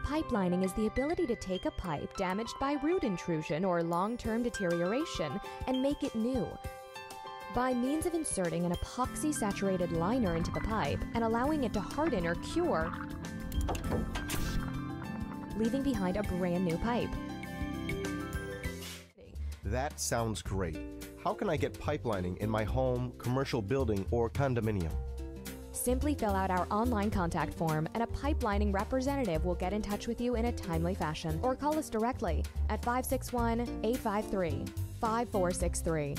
Pipelining is the ability to take a pipe damaged by root intrusion or long-term deterioration and make it new. By means of inserting an epoxy-saturated liner into the pipe and allowing it to harden or cure, leaving behind a brand new pipe. That sounds great. How can I get pipelining in my home, commercial building, or condominium? Simply fill out our online contact form and a pipelining representative will get in touch with you in a timely fashion. Or call us directly at 561-853-5463.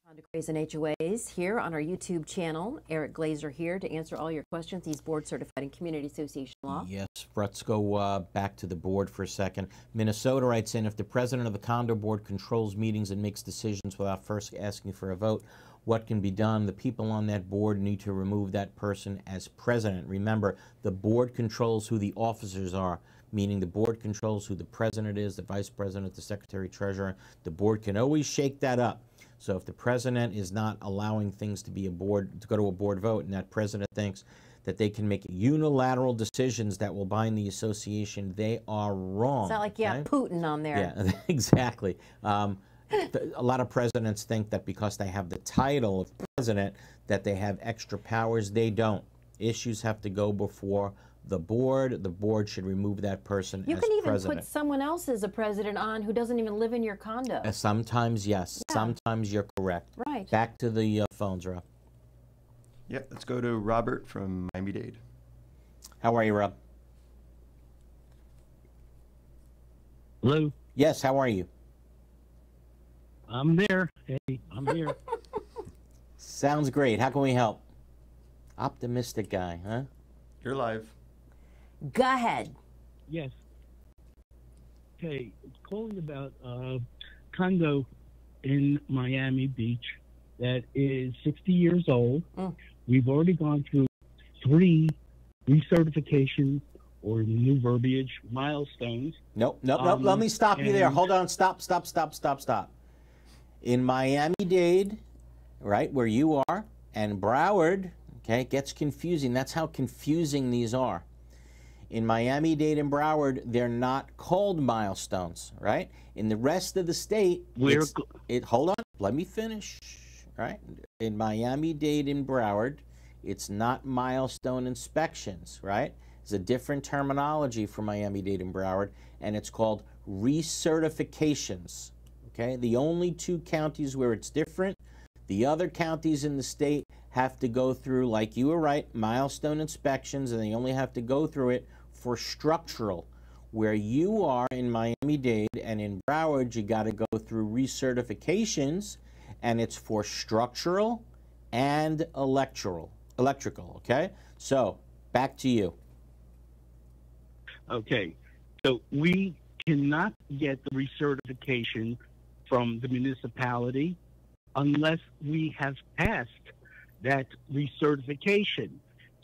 Condo Craze and HOAs here on our YouTube channel. Eric Glazer here to answer all your questions. He's board certified in Community Association Law. Yes, let's go back to the board for a second. Minnesota writes in, if the president of the Condo Board controls meetings and makes decisions without first asking for a vote, what can be done? The people on that board need to remove that person as president. Remember, the board controls who the officers are, meaning the board controls who the president is, the vice president, the secretary treasurer. The board can always shake that up. So if the president is not allowing things to be to go to a board vote, and that president thinks that they can make unilateral decisions that will bind the association, they are wrong. It's not like you have Putin on there. Yeah, exactly. A lot of presidents think that because they have the title of president that they have extra powers. They don't. Issues have to go before the board. The board should remove that person as president. You can even put someone else as a president on who doesn't even live in your condo. Sometimes, yes. Yeah. Sometimes you're correct. Right. Back to the phones, Rob. Yep, let's go to Robert from Miami-Dade. How are you, Rob? Hello? Yes, how are you? I'm there. Hey, I'm here. Sounds great. How can we help? Optimistic guy, huh? You're live. Go ahead. Yes. Okay, calling about a condo in Miami Beach that is 60 years old. We've already gone through 3 recertifications or new verbiage milestones. Nope. Let me stop you there. Hold on. Stop. In Miami-Dade, right, where you are, and Broward, okay, it gets confusing. That's how confusing these are. In Miami-Dade and Broward, they're not called milestones, right? In the rest of the state, hold on, let me finish, right? In Miami-Dade and Broward, it's not milestone inspections, right? It's a different terminology for Miami-Dade and Broward, and it's called recertifications, okay? The only 2 counties where it's different, the other counties in the state have to go through, like you were right, milestone inspections, and they only have to go through it for structural. Where you are in Miami-Dade and in Broward, you got to go through recertifications, and it's for structural and electoral. electrical, okay? So, back to you. Okay, so we cannot get the recertification from the municipality unless we have passed that recertification.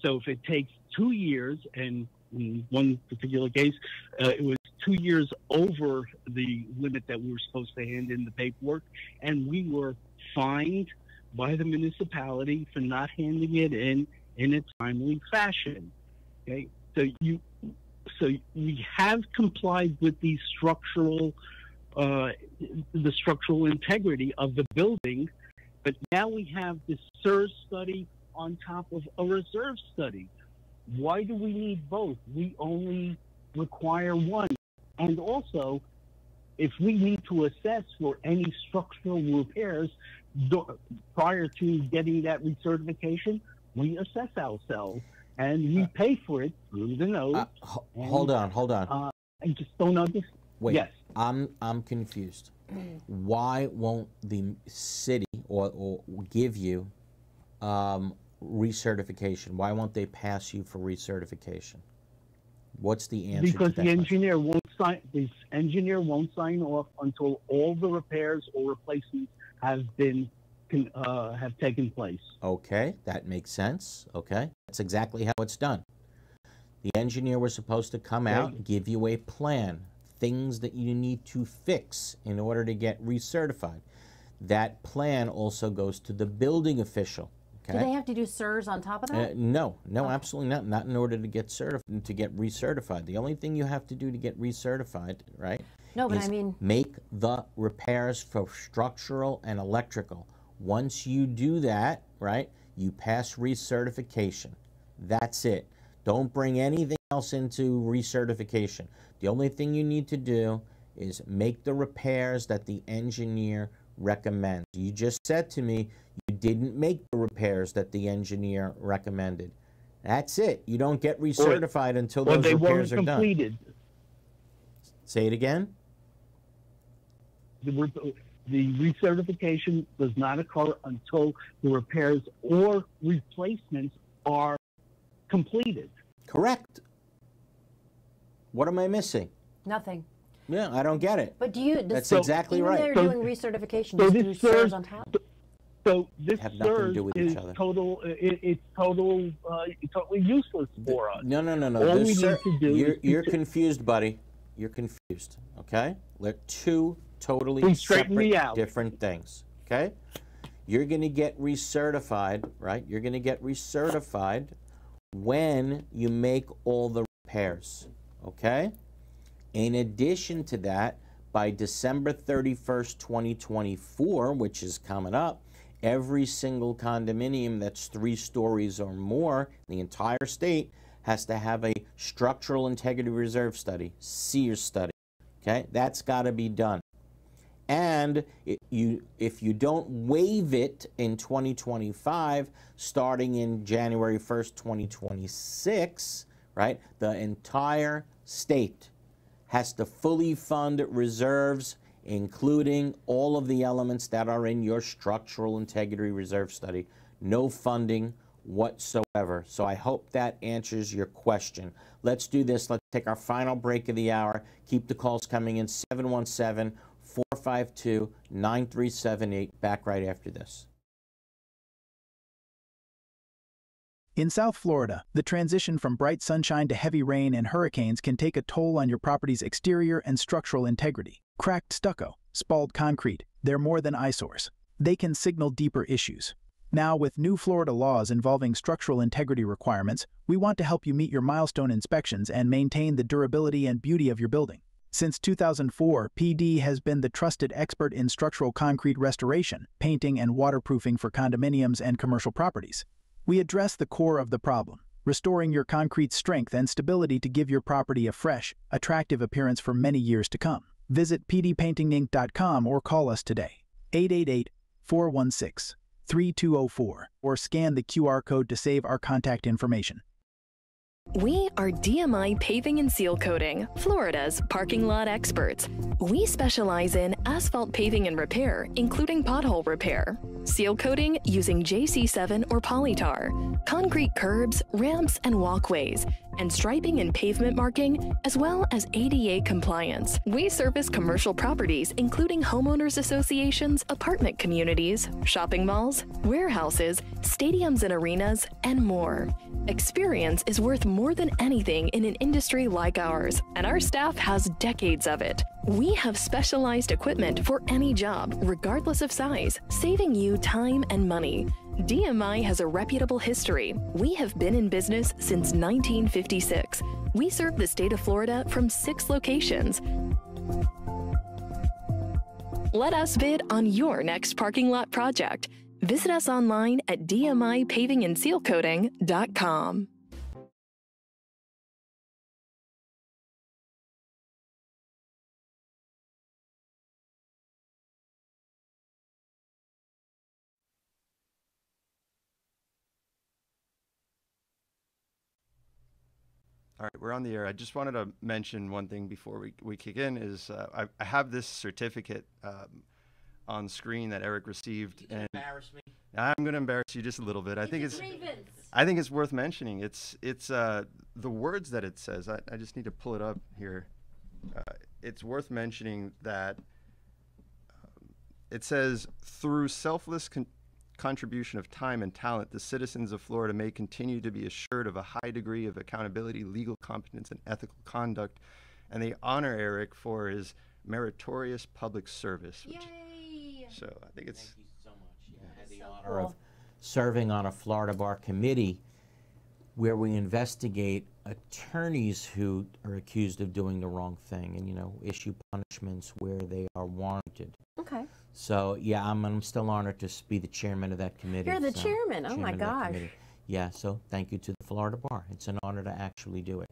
So if it takes 2 years, and in one particular case, it was 2 years over the limit that we were supposed to hand in the paperwork, and we were fined by the municipality for not handing it in a timely fashion. Okay, so we have complied with the structural integrity of the building, but now we have this SIRS study on top of a reserve study. Why do we need both? We only require one. And also, if we need to assess for any structural repairs prior to getting that recertification, we assess ourselves and we pay for it through the nose. Hold on. I just don't understand. Wait, yes. I'm confused. Why won't the city or give you recertification? Why won't they pass you for recertification? What's the answer? Because to that the engineer won't sign. The engineer won't sign off until all the repairs or replacements have taken place. Okay, that makes sense. Okay, that's exactly how it's done. The engineer was supposed to come out and give you a plan, things that you need to fix in order to get recertified. That plan also goes to the building official. Okay? Do they have to do SIRS on top of that? No, absolutely not. Not in order to get recertified. The only thing you have to do to get recertified, right? No, but I mean, make the repairs for structural and electrical. Once you do that, right, you pass recertification. That's it. Don't bring anything else into recertification. The only thing you need to do is make the repairs that the engineer recommends. You just said to me you didn't make the repairs that the engineer recommended. That's it. You don't get recertified until those repairs are done. Say it again. The recertification does not occur until the repairs or replacements are completed. Correct. What am I missing? Nothing. Yeah, I don't get it. But do you? That's exactly right. They're doing recertification. Just do SIRS on top. So this have nothing to do with is each other. It's totally useless for us. No. All we need to do you're confused, buddy. You're confused. Okay, they're two totally separate, different things. Okay, you're going to get recertified, right? You're going to get recertified when you make all the repairs. Okay. In addition to that, by December 31st, 2024, which is coming up, every single condominium that's 3 stories or more in the entire state has to have a structural integrity reserve study, SEER study. Okay, that's got to be done. And if you don't waive it in 2025, starting in January 1st, 2026, right, the entire state has to fully fund reserves, including all of the elements that are in your structural integrity reserve study. No funding whatsoever. So I hope that answers your question. Let's do this. Let's take our final break of the hour. Keep the calls coming in, 717-452-9378. Back right after this. In South Florida, the transition from bright sunshine to heavy rain and hurricanes can take a toll on your property's exterior and structural integrity. Cracked stucco, spalled concrete, they're more than eyesores. They can signal deeper issues. Now, with new Florida laws involving structural integrity requirements, we want to help you meet your milestone inspections and maintain the durability and beauty of your building. Since 2004, PD has been the trusted expert in structural concrete restoration, painting, and waterproofing for condominiums and commercial properties. We address the core of the problem, restoring your concrete's strength and stability to give your property a fresh, attractive appearance for many years to come. Visit pdpaintinginc.com or call us today, 888-416-3204, or scan the QR code to save our contact information. We are DMI Paving and Seal Coating, Florida's parking lot experts. We specialize in asphalt paving and repair, including pothole repair, seal coating using JC7 or polytar, concrete curbs, ramps, and walkways, and striping and pavement marking, as well as ADA compliance. We service commercial properties, including homeowners associations, apartment communities, shopping malls, warehouses, stadiums and arenas, and more. Experience is worth more than anything in an industry like ours, and our staff has decades of it. We have specialized equipment for any job, regardless of size, saving you time and money. DMI has a reputable history. We have been in business since 1956. We serve the state of Florida from 6 locations. Let us bid on your next parking lot project. Visit us online at dmipavingandsealcoating.com. All right, we're on the air. I just wanted to mention one thing before we kick in is I have this certificate on screen that Eric received. And embarrass me. I'm going to embarrass you just a little bit. I think it's worth mentioning. It's the words that it says. I just need to pull it up here. It's worth mentioning that it says, through selfless contribution of time and talent, the citizens of Florida may continue to be assured of a high degree of accountability, legal competence, and ethical conduct. And they honor Eric for his meritorious public service. Yay! So I think it's... Thank you so much. Yeah, I had the honor of serving on a Florida Bar committee where we investigate attorneys who are accused of doing the wrong thing and, issue punishments where they are warranted. Okay. So, yeah, I'm still honored to be the chairman of that committee. You're the chairman. Oh, my gosh. Yeah, so thank you to the Florida Bar. It's an honor to actually do it.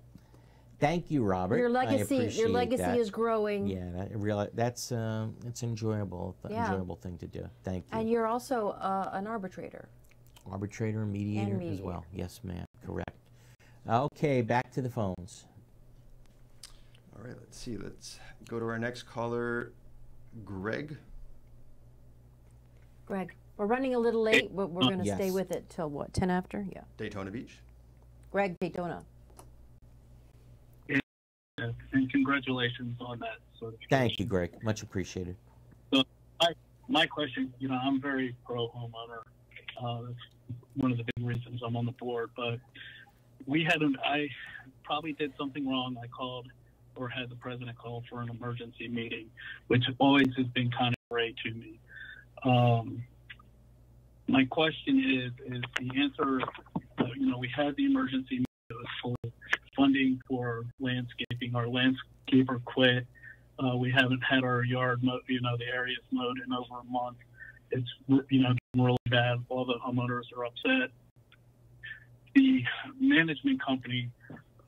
Thank you, Robert. Your legacy is growing. Yeah, that's it's enjoyable thing to do. Thank you. And you're also an arbitrator. Arbitrator and mediator as well. Yes, ma'am. Correct. Okay, back to the phones. All right, let's see. Let's go to our next caller, Greg. Greg, we're running a little late, but we're going to stay with it till what, 10 after? Yeah. Daytona Beach. Greg, Daytona. And congratulations on that. Thank you, Greg. Much appreciated. So my question, I'm very pro homeowner. That's one of the big reasons I'm on the board. But I probably did something wrong. I called or had the president call for an emergency meeting, which always has been kind of gray to me. My question is the answer, we had the emergency meeting. It was for funding for landscaping. Our landscaper quit. We haven't had our yard mowed, the areas mowed in over a month. It's, getting really bad. All the homeowners are upset. The management company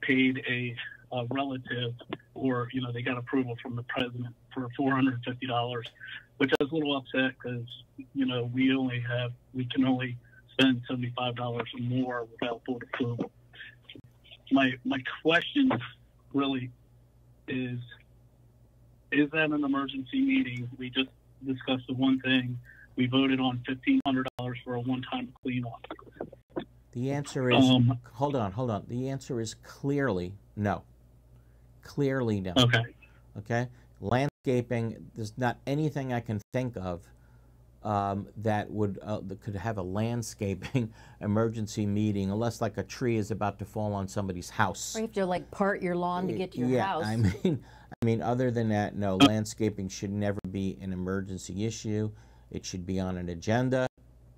paid a relative, or, they got approval from the president for $450, which I was a little upset because, we can only spend $75 or more without board approval. My question really is that an emergency meeting? We just discussed the one thing. We voted on $1,500 for a one-time cleanup. The answer is, hold on. The answer is clearly no. Clearly no. Okay? Landscaping, there's not anything I can think of that could have a landscaping emergency meeting unless like a tree is about to fall on somebody's house. Or you have to part your lawn to get to your house. I mean, other than that, no, landscaping should never be an emergency issue. It should be on an agenda,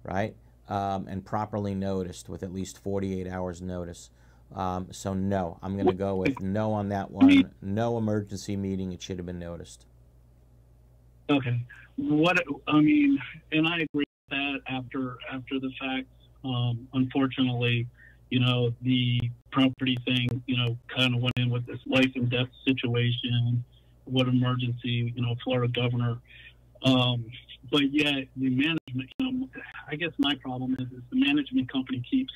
right? And properly noticed with at least 48 hours notice. So no, I'm going to go with no on that one. No emergency meeting. It should have been noticed. Okay. And I agree with that after the fact. Unfortunately, the property thing, kind of went in with this life and death situation, what emergency, Florida governor. But yet the management, I guess my problem is the management company keeps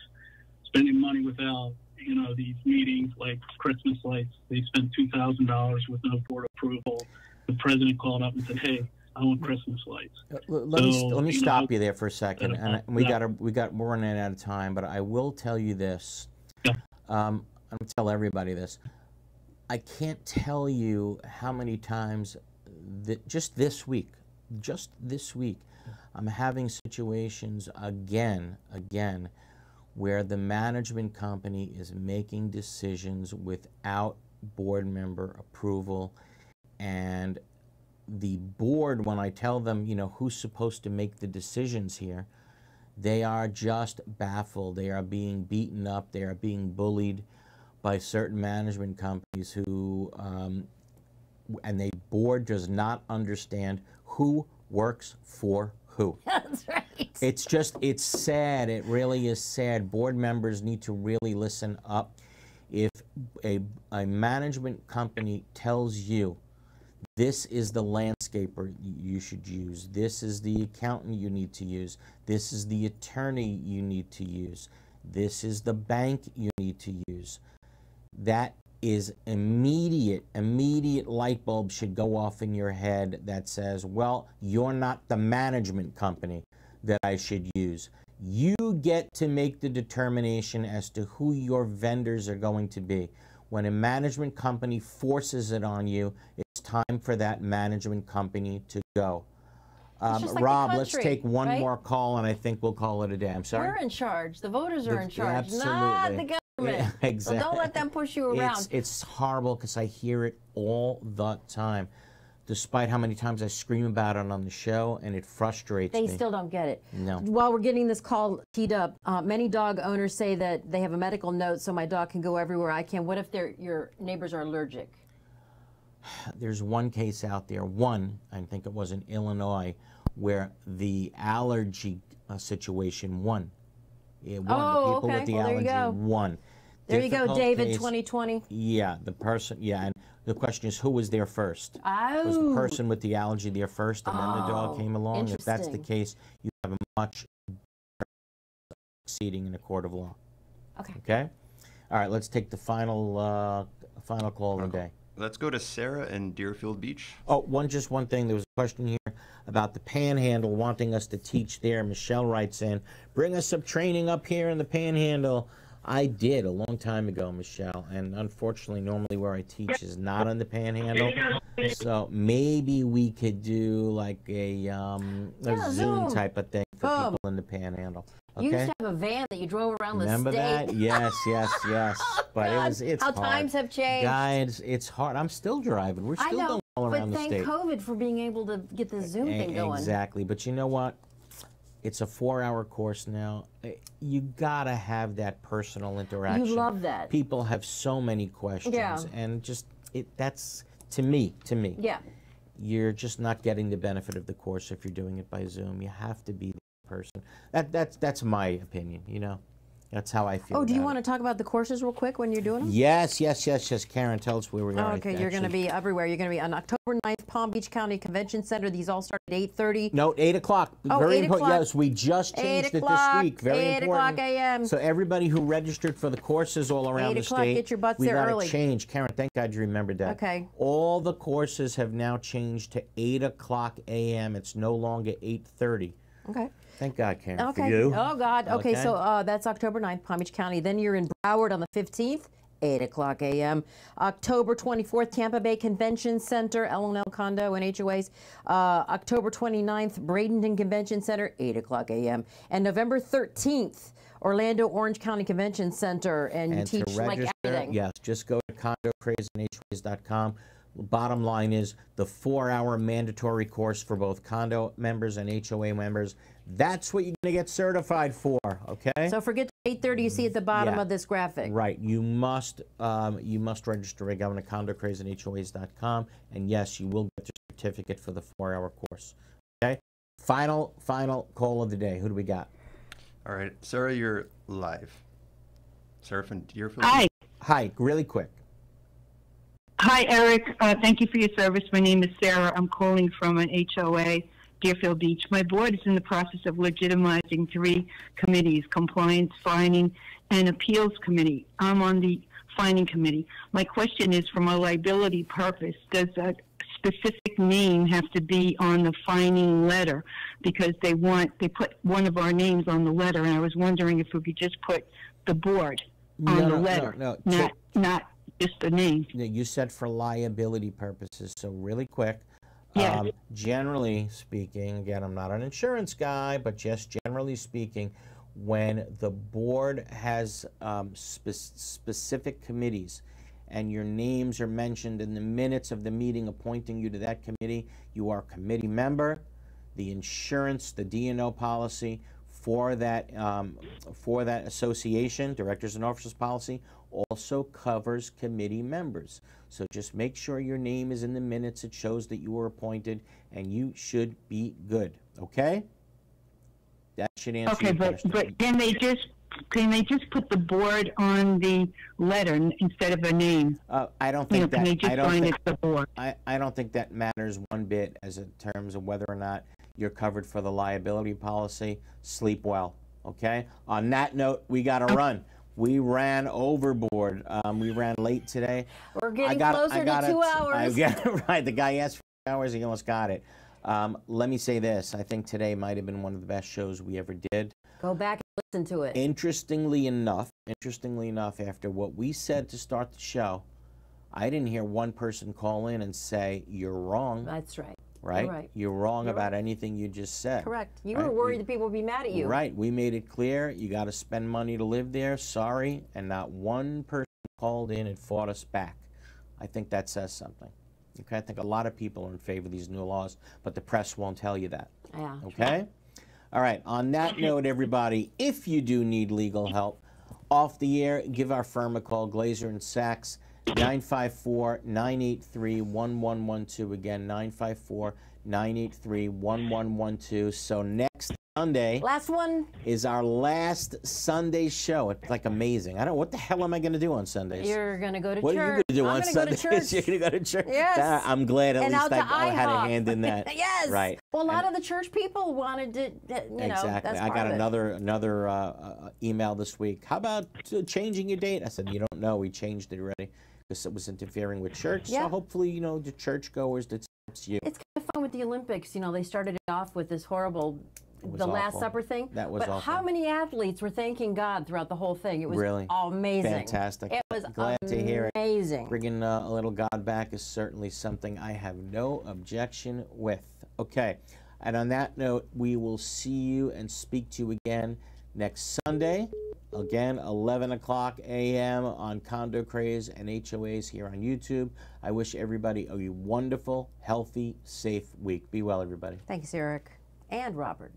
spending money without, you know, these meetings like Christmas lights. They spent $2,000 with no board approval. The president called up and said, "Hey, I want Christmas lights." Let me stop you there for a second, and we're running out of time. But I will tell you this. I'm gonna tell everybody this. I can't tell you how many times that just this week, I'm having situations again, where the management company is making decisions without board member approval, and the board, when I tell them, you know, who's supposed to make the decisions here, they are just baffled. They are being beaten up. They are being bullied by certain management companies who, and the board does not understand who works for who. That's right. It's just, it's sad. It really is sad. Board members need to really listen up. If a management company tells you, this is the landscaper you should use, this is the accountant you need to use, this is the attorney you need to use, this is the bank you need to use, that is immediate light bulb should go off in your head that says, well, you're not the management company that I should use. You get to make the determination as to who your vendors are going to be. When a management company forces it on you, it's time for that management company to go. Like Rob, country, let's take one right? more call, and I think we'll call it a day. I'm sorry? We're in charge. The voters are in charge, absolutely. not the government. Yeah, exactly. So don't let them push you around. It's horrible because I hear it all the time, despite how many times I scream about it on the show, and it frustrates me. They still don't get it. No. While we're getting this call teed up, many dog owners say that they have a medical note so my dog can go everywhere I can. What if your neighbors are allergic? There's one case out there, I think it was in Illinois, where the allergy situation won. It won. Oh, the people okay. with the Well, there you allergy go. won. There you go, Difficult David, case. 2020. Yeah, the person, yeah, and the question is, who was there first? Oh. Was the person with the allergy there first, and then the dog came along? If that's the interesting. case, you have a much succeeding in a court of law. Okay. Okay? All right, let's take the final call of the day. Let's go to Sarah in Deerfield Beach. Oh, just one thing. There was a question here about the Panhandle, wanting us to teach there. Michelle writes in, bring us some training up here in the Panhandle. I did a long time ago, Michelle, and unfortunately, normally where I teach is not on the Panhandle. So maybe we could do like a Zoom type of thing for people in the Panhandle. Okay? You used to have a van that you drove around the state. Remember that? Yes. But it's how hard. times have changed. Guys, it's hard. I'm still driving. We're still going all around the state. But thank COVID for being able to get the Zoom thing going. Exactly. But you know what? It's a 4-hour course now. You gotta have that personal interaction. You love that. People have so many questions, and just that's to me. Yeah. You're just not getting the benefit of the course if you're doing it by Zoom. You have to be the person. That's my opinion. You know, that's how I feel. Oh, do you want to talk about the courses real quick when you're doing them? Yes. Karen, tell us where we are. Okay, you're going to be everywhere. You're going to be on October 9th, Palm Beach County Convention Center. These all start at 8:30. No, 8 o'clock. Oh, Very 8 important. o'clock. Yes, we just changed it this week. Very 8 important. o'clock a.m. So everybody who registered for the courses all around 8 the o'clock, state, get your butts we there got early. to change. Karen, thank God you remembered that. Okay. All the courses have now changed to 8 o'clock a.m. It's no longer 8:30. Okay. Thank God, Karen, Okay. for you. Oh, God. Okay, so that's October 9th, Palm Beach County. Then you're in Broward on the 15th, 8 o'clock a.m. October 24th, Tampa Bay Convention Center, L&L Condo and HOAs. October 29th, Bradenton Convention Center, 8 o'clock a.m. And November 13th, Orlando Orange County Convention Center. And you teach like everything. Yes, just go to condocrazyandhoas.com. Bottom line is the 4-hour mandatory course for both condo members and HOA members. That's what you're going to get certified for, okay? So forget the 8:30 you see at the bottom of this graphic. Right. You must register by going to condocrazyandhoas.com, and yes, you will get the certificate for the 4-hour course. Okay? Final call of the day. Who do we got? All right, Sarah, you're live. Sarah from Deerfield. Hi, really quick. Hi, Eric. Thank you for your service. My name is Sarah. I'm calling from an HOA Deerfield Beach. My board is in the process of legitimizing 3 committees: compliance, fining, and appeals committee. I'm on the fining committee. My question is, from a liability purpose, does a specific name have to be on the fining letter? Because they put one of our names on the letter, and I was wondering if we could just put the board on the letter, not just the name. You said for liability purposes, so really quick. Yeah. Generally speaking, again, I'm not an insurance guy, but just generally speaking, when the board has specific committees and your names are mentioned in the minutes of the meeting appointing you to that committee, you are a committee member. The insurance, the D&O policy for that association, directors and officers policy, also covers committee members. So just make sure your name is in the minutes. It shows that you were appointed, and you should be good. Okay? That should answer your question. But can they just put the board on the letter instead of a name? I don't think that. Can they just find it's the board? I don't think that matters one bit as in terms of whether or not you're covered for the liability policy. Sleep well. Okay. On that note, we got to run. We ran overboard. We ran late today. We're getting closer to 2 hours. Right. The guy asked for 2 hours. He almost got it. Let me say this. I think today might have been one of the best shows we ever did. Go back and listen to it. Interestingly enough, after what we said to start the show, I didn't hear one person call in and say, you're wrong. That's right. Right? You're right. You're wrong about anything you just said. Correct. You were worried that people would be mad at you. Right. We made it clear you got to spend money to live there. Sorry. And not one person called in and fought us back. I think that says something. Okay? I think a lot of people are in favor of these new laws, but the press won't tell you that. Yeah. Okay? All right. On that note, everybody, if you do need legal help, off the air, give our firm a call, Glazer and Sachs, 954-983-1112. Again, 954-983-1112. So next Sunday, last one, is our last Sunday show. It's like amazing. I don't. What the hell am I going to do on Sundays? You're going to go to church. What are you going to do on Sundays? Go to church. You're going to go to church. Yes. I'm glad at and least I had a IHOP. hand in that. Yes. Right. Well, a lot of the church people wanted to, you know, exactly. that's I part got of another email this week. How about changing your date? I said, you don't know. We changed it already because it was interfering with church. Yeah. So hopefully, you know, the churchgoers, that helps you. It's kind of fun with the Olympics. You know, they started it off with this horrible, the awful. Last Supper thing. That was but awful. How many athletes were thanking God throughout the whole thing? It was really amazing. Fantastic. It was glad to hear it. Amazing. Bringing a little God back is certainly something I have no objection with. Okay. And on that note, we will see you and speak to you again next Sunday. Again, 11 o'clock a.m. on Condo Craze and HOAs here on YouTube. I wish everybody a wonderful, healthy, safe week. Be well, everybody. Thanks, Eric and Robert.